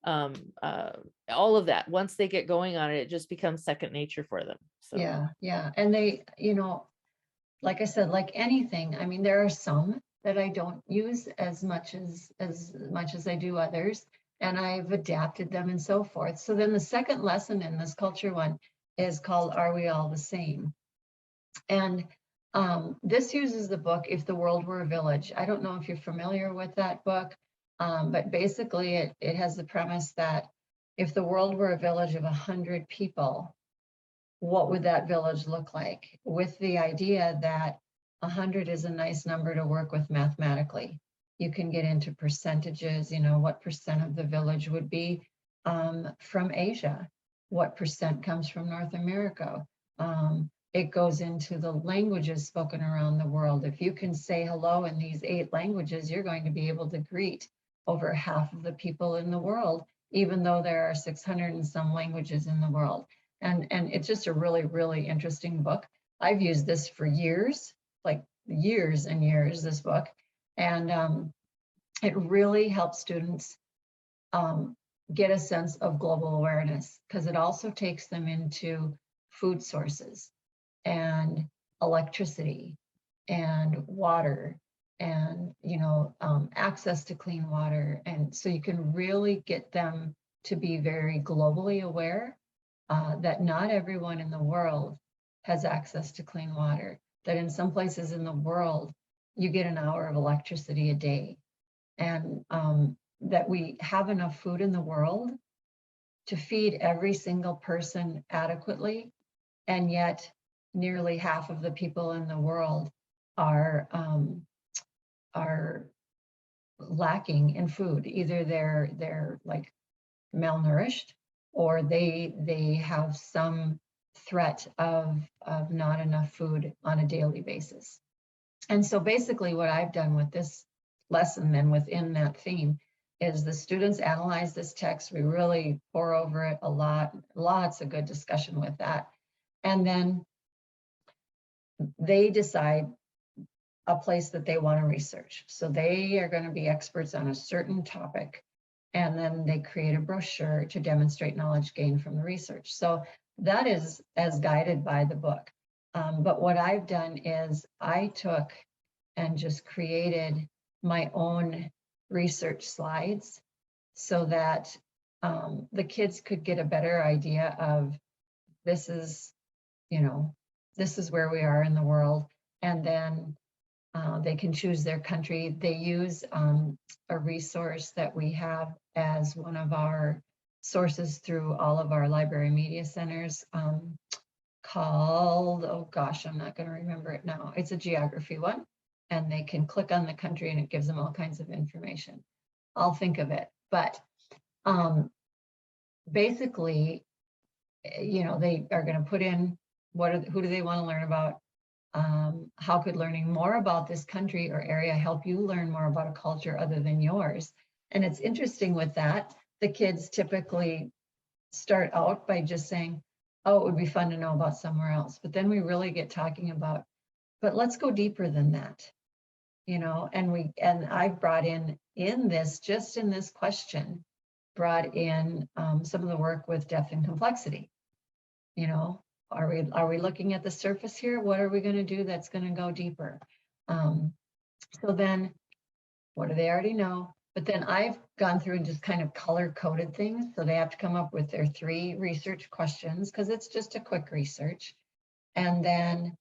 all of that, once they get going on it, it just becomes second nature for them. So
yeah. And they, you know, like I said, like anything, I mean, there are some that I don't use as much as I do others, and I've adapted them and so forth. So then the second lesson in this culture one is called Are We All the Same? And this uses the book If the World Were a Village. I don't know if you're familiar with that book, but basically it has the premise that if the world were a village of 100 people, what would that village look like? With the idea that 100 is a nice number to work with mathematically. You can get into percentages, you know, what percent of the village would be from Asia? What percent comes from North America? It goes into the languages spoken around the world. If you can say hello in these 8 languages, you're going to be able to greet over half of the people in the world, even though there are 600 and some languages in the world. And it's just a really, really interesting book. I've used this for years, like years and years, this book. And it really helps students get a sense of global awareness, because it also takes them into food sources and electricity and water and, you know, access to clean water. And so you can really get them to be very globally aware that not everyone in the world has access to clean water, that in some places in the world, you get an hour of electricity a day, and that we have enough food in the world to feed every single person adequately, and yet nearly half of the people in the world are lacking in food. Either they're like malnourished, or they have some threat of not enough food on a daily basis. And so basically what I've done with this lesson then within that theme is the students analyze this text. We really pour over it a lot, lots of good discussion with that. And then they decide a place that they want to research. So they are going to be experts on a certain topic, and then they create a brochure to demonstrate knowledge gained from the research. So that is as guided by the book. But what I've done is I took and just created my own research slides so that the kids could get a better idea of this is, this is where we are in the world. And then they can choose their country. They use a resource that we have as one of our sources through all of our library media centers called, oh gosh, I'm not going to remember it now. It's a geography one, and they can click on the country and it gives them all kinds of information. I'll think of it. But basically, they are going to put in who do they want to learn about? How could learning more about this country or area help you learn more about a culture other than yours? And it's interesting with that, the kids typically start out by just saying, oh, it would be fun to know about somewhere else. But then we really get talking about, but let's go deeper than that, and I've brought in this question, brought in some of the work with depth and complexity. Are we looking at the surface here? What are we going to do that's going to go deeper? So then, what do they already know? But then I've gone through and just kind of color-coded things. So they have to come up with their 3 research questions because it's just a quick research. And then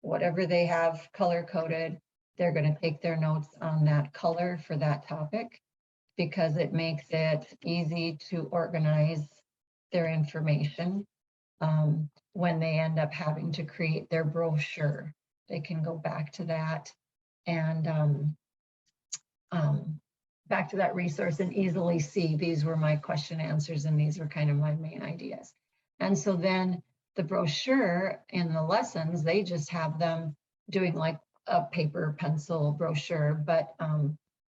whatever they have color-coded, they're going to take their notes on that color for that topic because it makes it easy to organize their information. When they end up having to create their brochure, they can go back to that and back to that resource and easily see these were my question answers and these were kind of my main ideas. And so then the brochure in the lessons, they just have them doing like a paper pencil brochure, but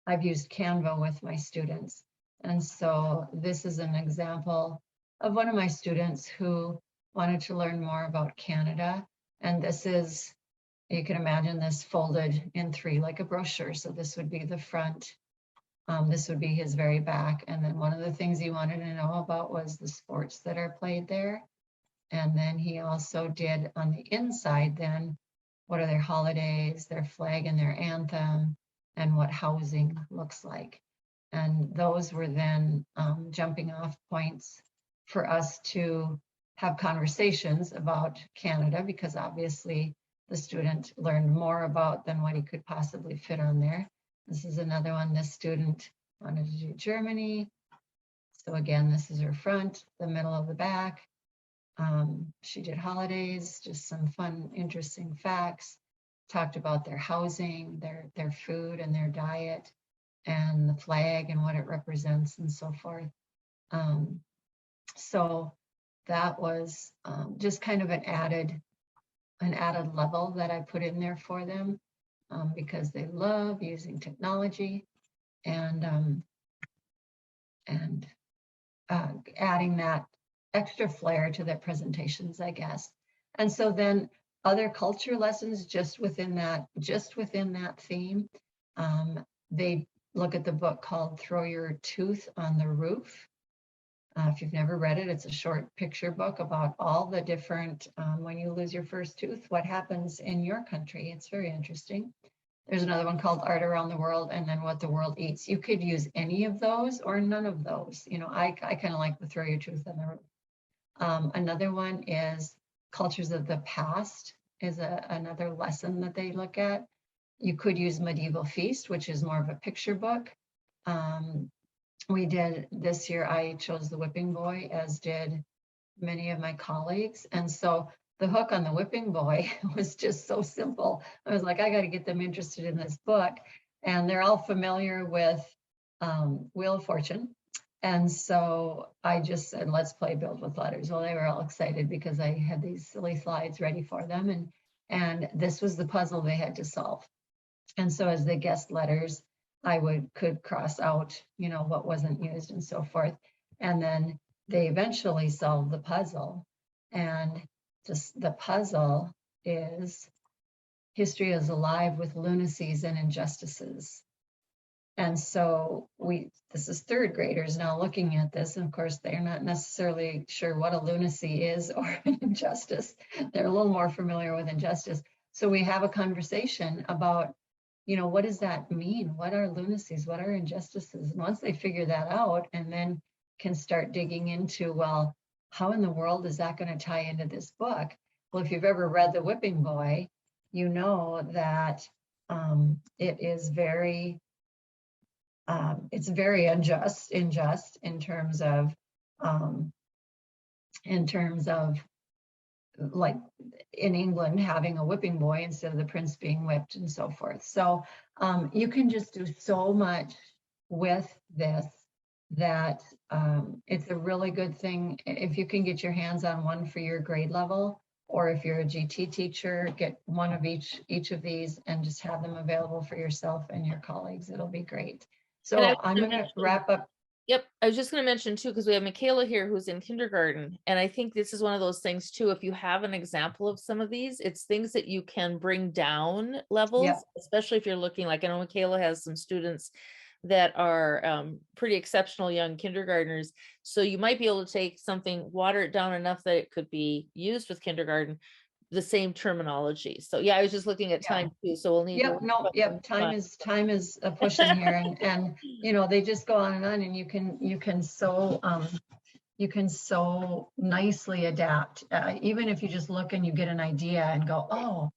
I've used Canva with my students. And so this is an example of one of my students who wanted to learn more about Canada. And this is, you can imagine this folded in 3 like a brochure. So this would be the front. This would be his very back. And then one of the things he wanted to know about was the sports that are played there. And then he also did on the inside then, what are their holidays, their flag and their anthem, and what housing looks like. And those were then jumping off points for us to have conversations about Canada, because obviously the student learned more about than what he could possibly fit on there. This is another one. This student wanted to do Germany. So again, this is her front, the middle of the back. She did holidays, just some fun, interesting facts, talked about their housing, their food and their diet, and the flag and what it represents and so forth. So that was just kind of an added level that I put in there for them because they love using technology and adding that extra flair to their presentations, I guess. And so then other culture lessons just within that theme, they look at the book called Throw Your Tooth on the Roof. If you've never read it, it's a short picture book about all the different, when you lose your first tooth, what happens in your country. It's very interesting. There's another one called Art Around the World, and then What the World Eats. You could use any of those or none of those. I kind of like the Throw Your Tooth on the Roof. Another one is Cultures of the Past is another lesson that they look at. You could use Medieval Feast, which is more of a picture book. We did this year, I chose The Whipping Boy, as did many of my colleagues. And so the hook on The Whipping Boy was just so simple. I was like, I got to get them interested in this book. And they're all familiar with Wheel of Fortune. And so I just said, let's play Build with Letters. Well, they were all excited because I had these silly slides ready for them. And this was the puzzle they had to solve. And so as they guessed letters, I could cross out, what wasn't used and so forth. And then they eventually solved the puzzle. And just the puzzle is history is alive with lunacies and injustices. And so this is third graders now looking at this, and of course they're not necessarily sure what a lunacy is or an injustice. They're a little more familiar with injustice. So we have a conversation about, what does that mean? What are lunacies? What are injustices? And once they figure that out and then can start digging into, well, how in the world is that going to tie into this book? Well, if you've ever read The Whipping Boy, you know that it is it's very unjust in terms of like in England having a whipping boy instead of the prince being whipped and so forth. So you can just do so much with this that it's a really good thing. If you can get your hands on one for your grade level, or if you're a GT teacher, get one of each of these and just have them available for yourself and your colleagues. It'll be great. So I'm going to wrap up.
Yep. I was just going to mention too, because we have Michaela here who's in kindergarten. And I think this is one of those things too, if you have an example of some of these, it's things that you can bring down levels,
Yep.
especially if you're looking, like I know Michaela has some students that are pretty exceptional young kindergartners. So you might be able to take something, water it down enough that it could be used with kindergarten, the same terminology. So yeah, I was just looking at time too. So we'll need
Yep, no, yep, time is pushing here, and they just go on, and you can so nicely adapt, even if you just look and you get an idea and go, oh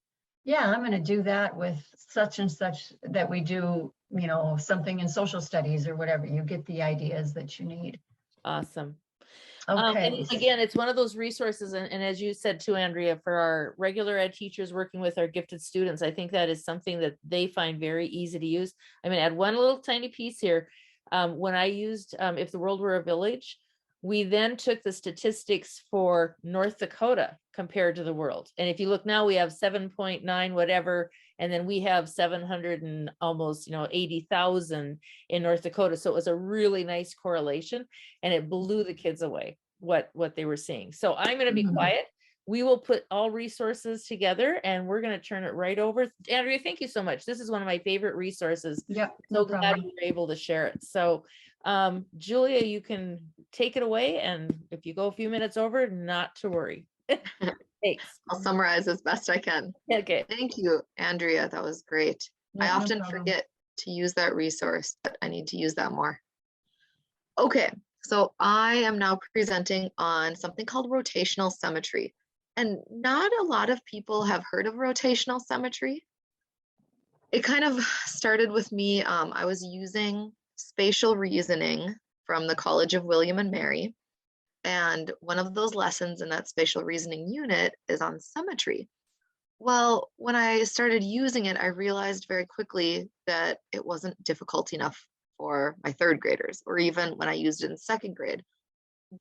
yeah, I'm going to do that with such and such that we do, something in social studies or whatever. You get the ideas that you need.
Awesome.
Okay.
And again, it's one of those resources, and as you said too, Andrea, for our regular ed teachers working with our gifted students, I think that is something that they find very easy to use. I'm going to add one little tiny piece here. When I used If the World Were a Village, we then took the statistics for North Dakota compared to the world. And if you look now, we have 7.9 whatever, and then we have 700 and almost 80,000 in North Dakota. So it was a really nice correlation, and it blew the kids away what they were seeing. So I'm going to be quiet. We will put all resources together and we're going to turn it right over. Andrea, thank you so much. This is one of my favorite resources.
Yep,
so glad we were able to share it. So Julia, you can take it away, and if you go a few minutes over, not to worry. Thanks.
I'll summarize as best I can.
Okay.
Thank you, Andrea. That was great.
Yeah,
I often
no problem.
forget to use that resource, but I need to use that more. Okay, so I am now presenting on something called rotational symmetry. And not a lot of people have heard of rotational symmetry. It kind of started with me. I was using spatial reasoning from the College of William and Mary. And one of those lessons in that spatial reasoning unit is on symmetry. Well, when I started using it, I realized very quickly that it wasn't difficult enough for my third graders, or even when I used it in second grade.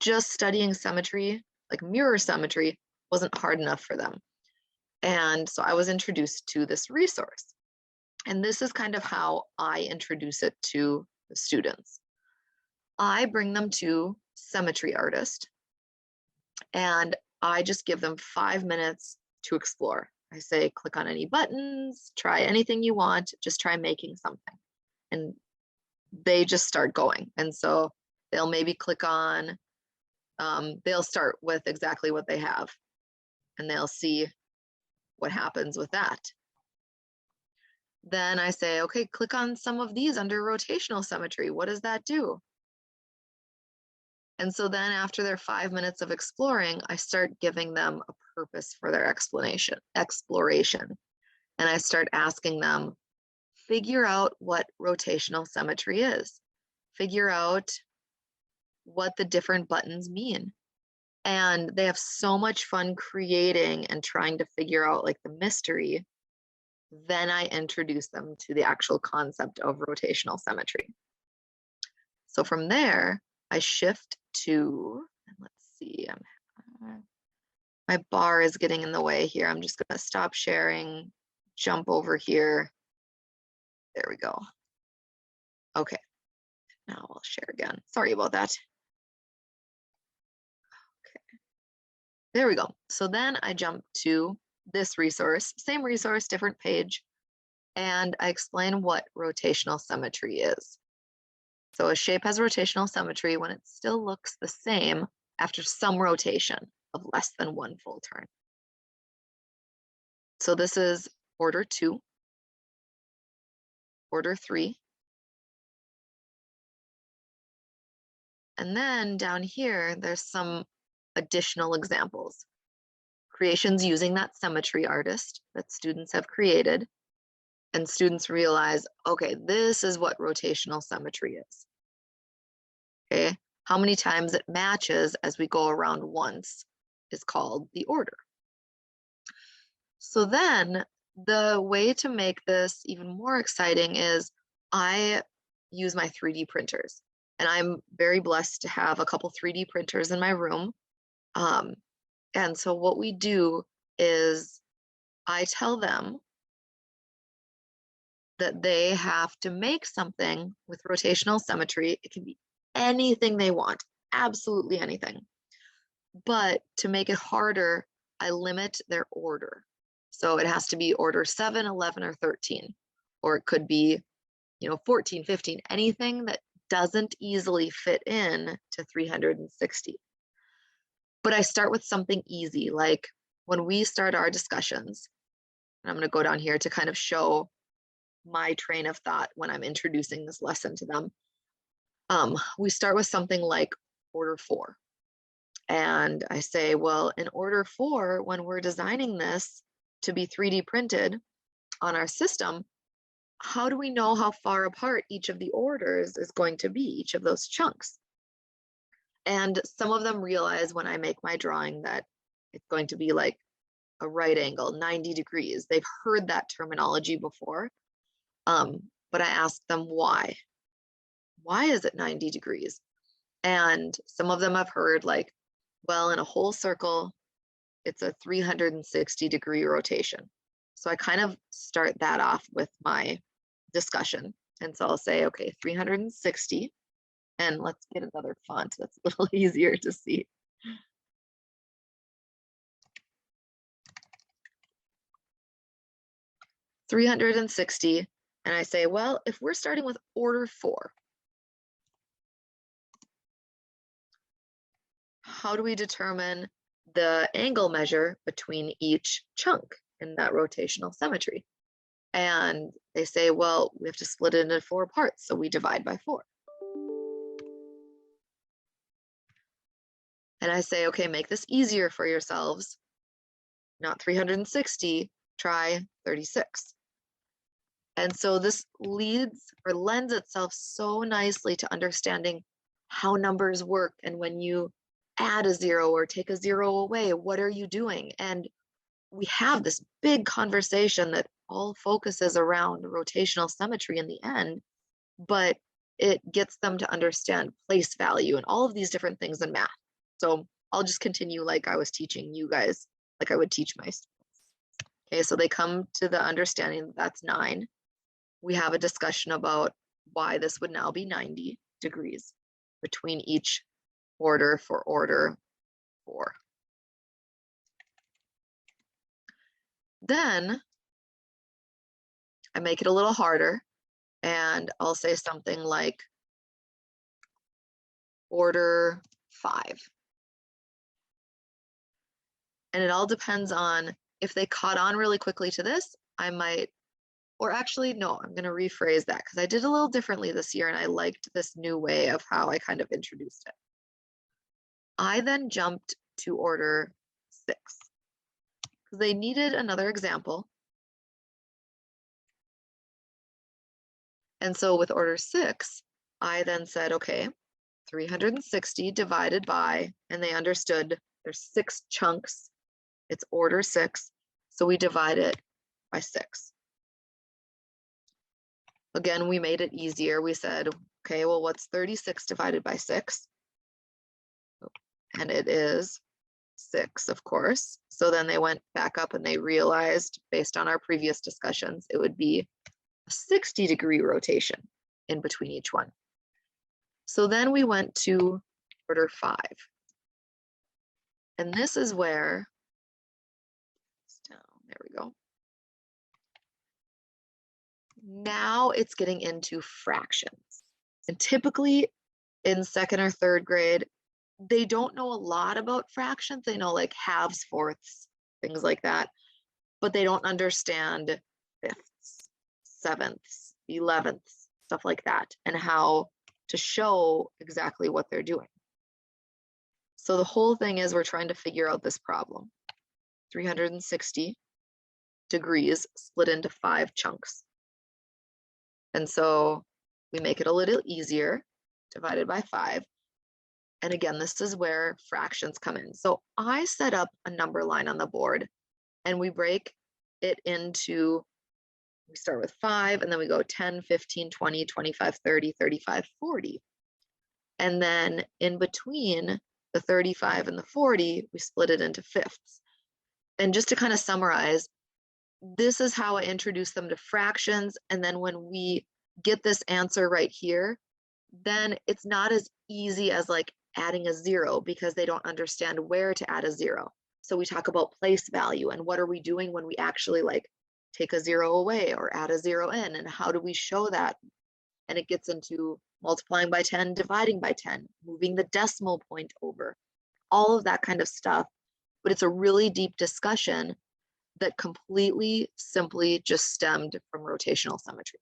Just studying symmetry, like mirror symmetry, wasn't hard enough for them. And so I was introduced to this resource. And this is kind of how I introduce it to the students. I bring them to Symmetry Artist, and I just give them 5 minutes to explore. I say, click on any buttons, try anything you want, just try making something. And they just start going. And so they'll maybe click on, they'll start with exactly what they have, and they'll see what happens with that. Then I say, okay, click on some of these under rotational symmetry. What does that do? And so then after their 5 minutes of exploring, I start giving them a purpose for their exploration. And I start asking them, figure out what rotational symmetry is. Figure out what the different buttons mean. And they have so much fun creating and trying to figure out like the mystery. Then I introduce them to the actual concept of rotational symmetry. So from there, I shift to, let's see, my bar is getting in the way here. I'm just going to stop sharing, jump over here. There we go. Okay, now I'll share again. Sorry about that. Okay, there we go. So then I jump to this resource, same resource, different page, and I explain what rotational symmetry is. So a shape has rotational symmetry when it still looks the same after some rotation of less than one full turn. So this is order 2, order 3, and then down here, there's some additional examples. Creations using that symmetry artist that students have created, and students realize, okay, this is what rotational symmetry is. Okay, how many times it matches as we go around once is called the order. So then the way to make this even more exciting is I use my 3D printers. And I'm very blessed to have a couple 3D printers in my room. And so what we do is I tell them that they have to make something with rotational symmetry. It can be anything they want, absolutely anything. But to make it harder, I limit their order. So it has to be order 7, 11, or 13. Or it could be, 14, 15, anything that doesn't easily fit in to 360. But I start with something easy, like when we start our discussions, and I'm going to go down here to kind of show my train of thought when I'm introducing this lesson to them. We start with something like order 4. And I say, well, in order 4, when we're designing this to be 3D printed on our system, how do we know how far apart each of the orders is going to be, each of those chunks? And some of them realize when I make my drawing that it's going to be like a right angle, 90 degrees. They've heard that terminology before, but I ask them why. Why is it 90 degrees? And some of them have heard like, well, in a whole circle, it's a 360-degree rotation. So I kind of start that off with my discussion. And so I'll say, okay, 360. And let's get another font that's a little easier to see. $360. And I say, well, if we're starting with order 4, how do we determine the angle measure between each chunk in that rotational symmetry? And they say, well, we have to split it into 4 parts, so we divide by 4. And I say, okay, make this easier for yourselves. Not 360, try 36. And so this lends itself so nicely to understanding how numbers work. And when you add a 0 or take a 0 away, what are you doing? And we have this big conversation that all focuses around rotational symmetry in the end, but it gets them to understand place value and all of these different things in math. So I'll just continue like I was teaching you guys, like I would teach my students. Okay, so they come to the understanding that that's 9. We have a discussion about why this would now be 90 degrees between each order for order 4. Then I make it a little harder and I'll say something like order 5. And it all depends on if they caught on really quickly to this, I might, or actually, no, I'm going to rephrase that because I did a little differently this year and I liked this new way of how I kind of introduced it. I then jumped to order 6 because they needed another example. And so with order 6, I then said, okay, 360 divided by, and they understood there's 6 chunks. It's order 6. So we divide it by 6. Again, we made it easier. We said, okay, well, what's 36 divided by 6? And it is 6, of course. So then they went back up and they realized, based on our previous discussions, it would be a 60-degree rotation in between each one. So then we went to order 5. And this is where, down, There we go. Now it's getting into fractions. And typically in second or third grade, they don't know a lot about fractions. They know like halves, fourths, things like that, but they don't understand fifths, sevenths, 11ths, stuff like that, and how to show exactly what they're doing. So the whole thing is we're trying to figure out this problem. 360 degrees split into 5 chunks. And so we make it a little easier, divided by 5. And again, this is where fractions come in. So I set up a number line on the board and we break it into, we start with 5 and then we go 10, 15, 20, 25, 30, 35, 40. And then in between the 35 and the 40, we split it into fifths. And just to kind of summarize, this is how I introduce them to fractions. And then when we get this answer right here, then it's not as easy as like adding a 0 because they don't understand where to add a 0. So we talk about place value and what are we doing when we actually like take a 0 away or add a 0 in, and how do we show that? And it gets into multiplying by 10, dividing by 10, moving the decimal point over, all of that kind of stuff. But it's a really deep discussion that completely simply just stemmed from rotational symmetry.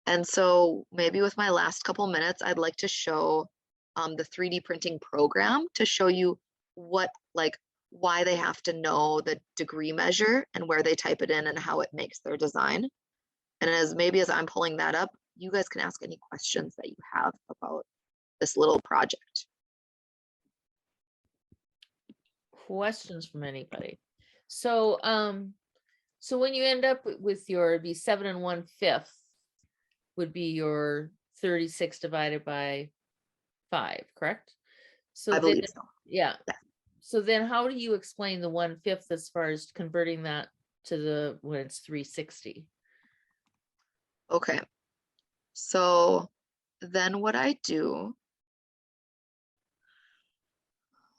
And so maybe with my last couple minutes, I'd like to show the 3D printing program to show you what, like, why they have to know the degree measure and where they type it in and how it makes their design. And as I'm pulling that up, you guys can ask any questions that you have about this little project.
Questions from anybody? So, so when you end up with your, it'd be 7 1/5 would be your 36 divided by 5, correct? So
I believe so.
Yeah.
Yeah.
So then how do you explain the 1/5 as far as converting that to the, when it's 360?
Okay. So then what I do,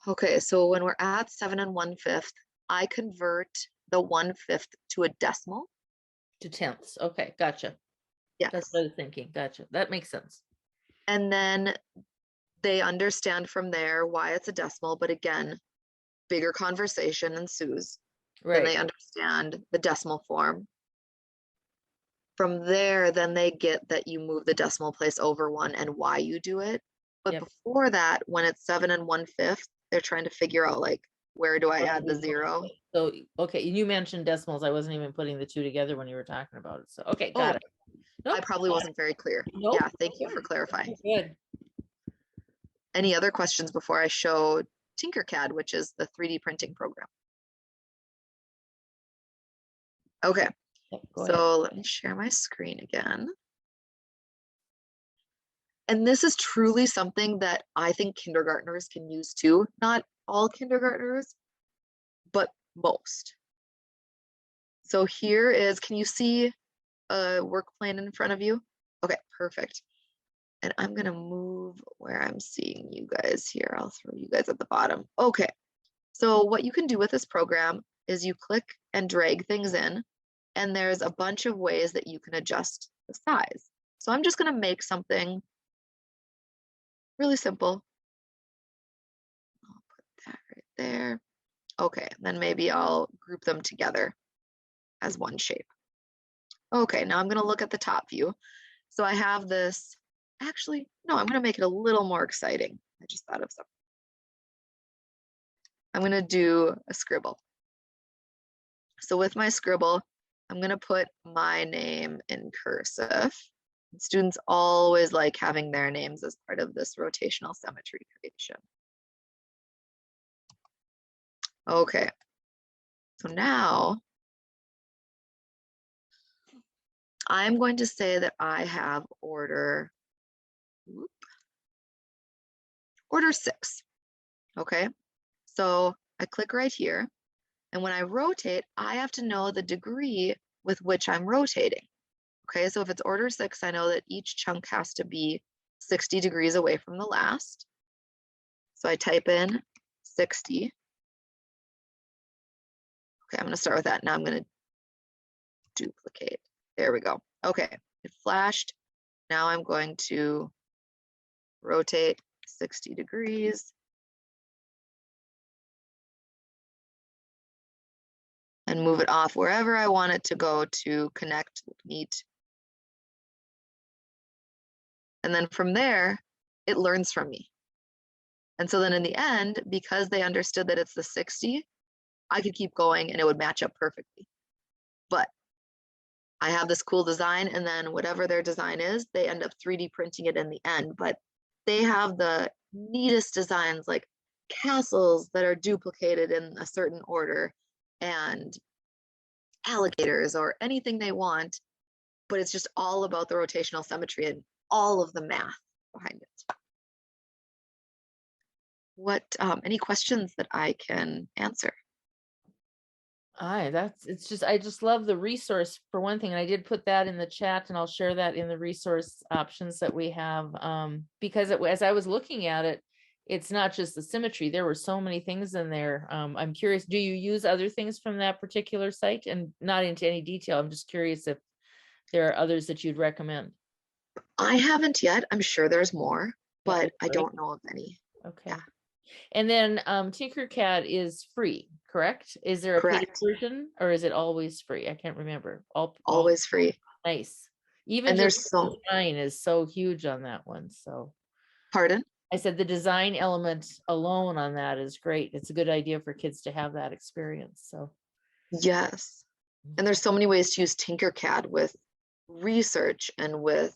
okay, so when we're at 7 1/5, I convert the 1/5 to a decimal.
To tenths. Okay, gotcha.
Yes.
That's what I was thinking. Gotcha. That makes sense.
And then they understand from there why it's a decimal, but again, bigger conversation ensues.
Right.
Then they understand the decimal form. From there, then they get that you move the decimal place over 1 and why you do it. But
Yep.
before that, when it's 7 1/5, they're trying to figure out like, where do I add the 0?
So, okay, you mentioned decimals. I wasn't even putting the two together when you were talking about it. So, okay, got it.
Nope, I probably wasn't very clear. Nope. Yeah, thank you for clarifying.
Good.
Any other questions before I show Tinkercad, which is the 3D printing program? Okay, so let me share my screen again. And this is truly something that I think kindergartners can use too. Not all kindergartners, but most. So here is, can you see a work plan in front of you? Okay, perfect. And I'm gonna move where I'm seeing you guys here. I'll throw you guys at the bottom. Okay, so what you can do with this program is you click and drag things in, and there's a bunch of ways that you can adjust the size. So I'm just gonna make something really simple. I'll put that right there. Okay, then maybe I'll group them together as one shape. Okay, now I'm gonna look at the top view. So I have this, actually, no, I'm gonna make it a little more exciting. I just thought of something. I'm gonna do a scribble. So with my scribble, I'm gonna put my name in cursive. Students always like having their names as part of this rotational symmetry creation. Okay, so now I'm going to say that I have order 6. Okay, so I click right here, and when I rotate, I have to know the degree with which I'm rotating. Okay, so if it's order 6, I know that each chunk has to be 60 degrees away from the last. So I type in 60. Okay, I'm going to start with that. Now I'm going to duplicate. There we go. Okay, it flashed. Now I'm going to rotate 60 degrees. And move it off wherever I want it to go to connect neat. And then from there, it learns from me. And so then in the end, because they understood that it's the 60, I could keep going and it would match up perfectly. But I have this cool design, and then whatever their design is, they end up 3D printing it in the end. But they have the neatest designs, like castles that are duplicated in a certain order, and alligators or anything they want, but it's just all about the rotational symmetry and all of the math behind it. What, any questions that I can answer?
I just love the resource for one thing. And I did put that in the chat, and I'll share that in the resource options that we have. Because as I was looking at it, it's not just the symmetry. There were so many things in there. I'm curious, do you use other things from that particular site? And not into any detail. I'm just curious if there are others that you'd recommend.
I haven't yet. I'm sure there's more, but I don't know of any.
Okay.
Yeah.
And then Tinkercad is free, correct? Is there a paid
Correct.
version, or is it always free? I can't remember.
Always free.
Nice. Even
And there's
just
so,
the design is so huge on that one. So
pardon?
I said the design element alone on that is great. It's a good idea for kids to have that experience. So
Yes. And there's so many ways to use Tinkercad with research and with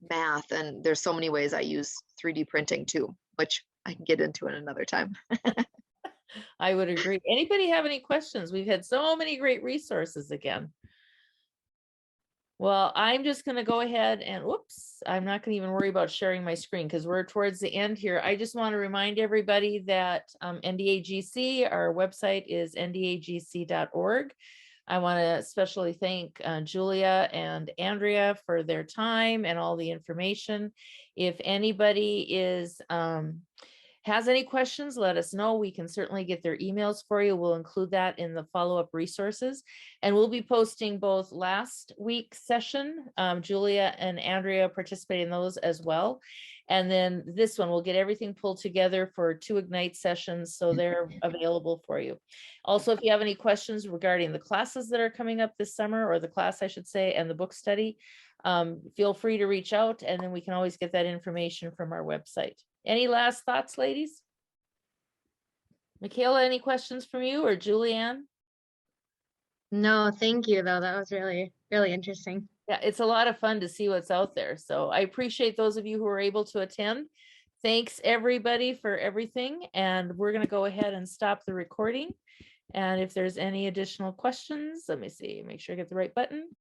math. And there's so many ways I use 3D printing too, which I can get into in another time.
I would agree. Anybody have any questions? We've had so many great resources again. Well, I'm just going to go ahead and whoops, I'm not going to even worry about sharing my screen because we're towards the end here. I just want to remind everybody that NDAGC, our website is ndagc.org. I want to especially thank Julia and Andrea for their time and all the information. If anybody has any questions, let us know. We can certainly get their emails for you. We'll include that in the follow-up resources. And we'll be posting both last week's session. Julia and Andrea participate in those as well. And then this one, we'll get everything pulled together for 2 Ignite sessions, so they're available for you. Also, if you have any questions regarding the classes that are coming up this summer, or the class, I should say, and the book study, feel free to reach out, and then we can always get that information from our website. Any last thoughts, ladies? Michaela, any questions from you, or Julianne?
No, thank you, though. That was really, really interesting.
Yeah, it's a lot of fun to see what's out there. So I appreciate those of you who were able to attend. Thanks, everybody, for everything. And we're going to go ahead and stop the recording. And if there's any additional questions, let me see, make sure I get the right button.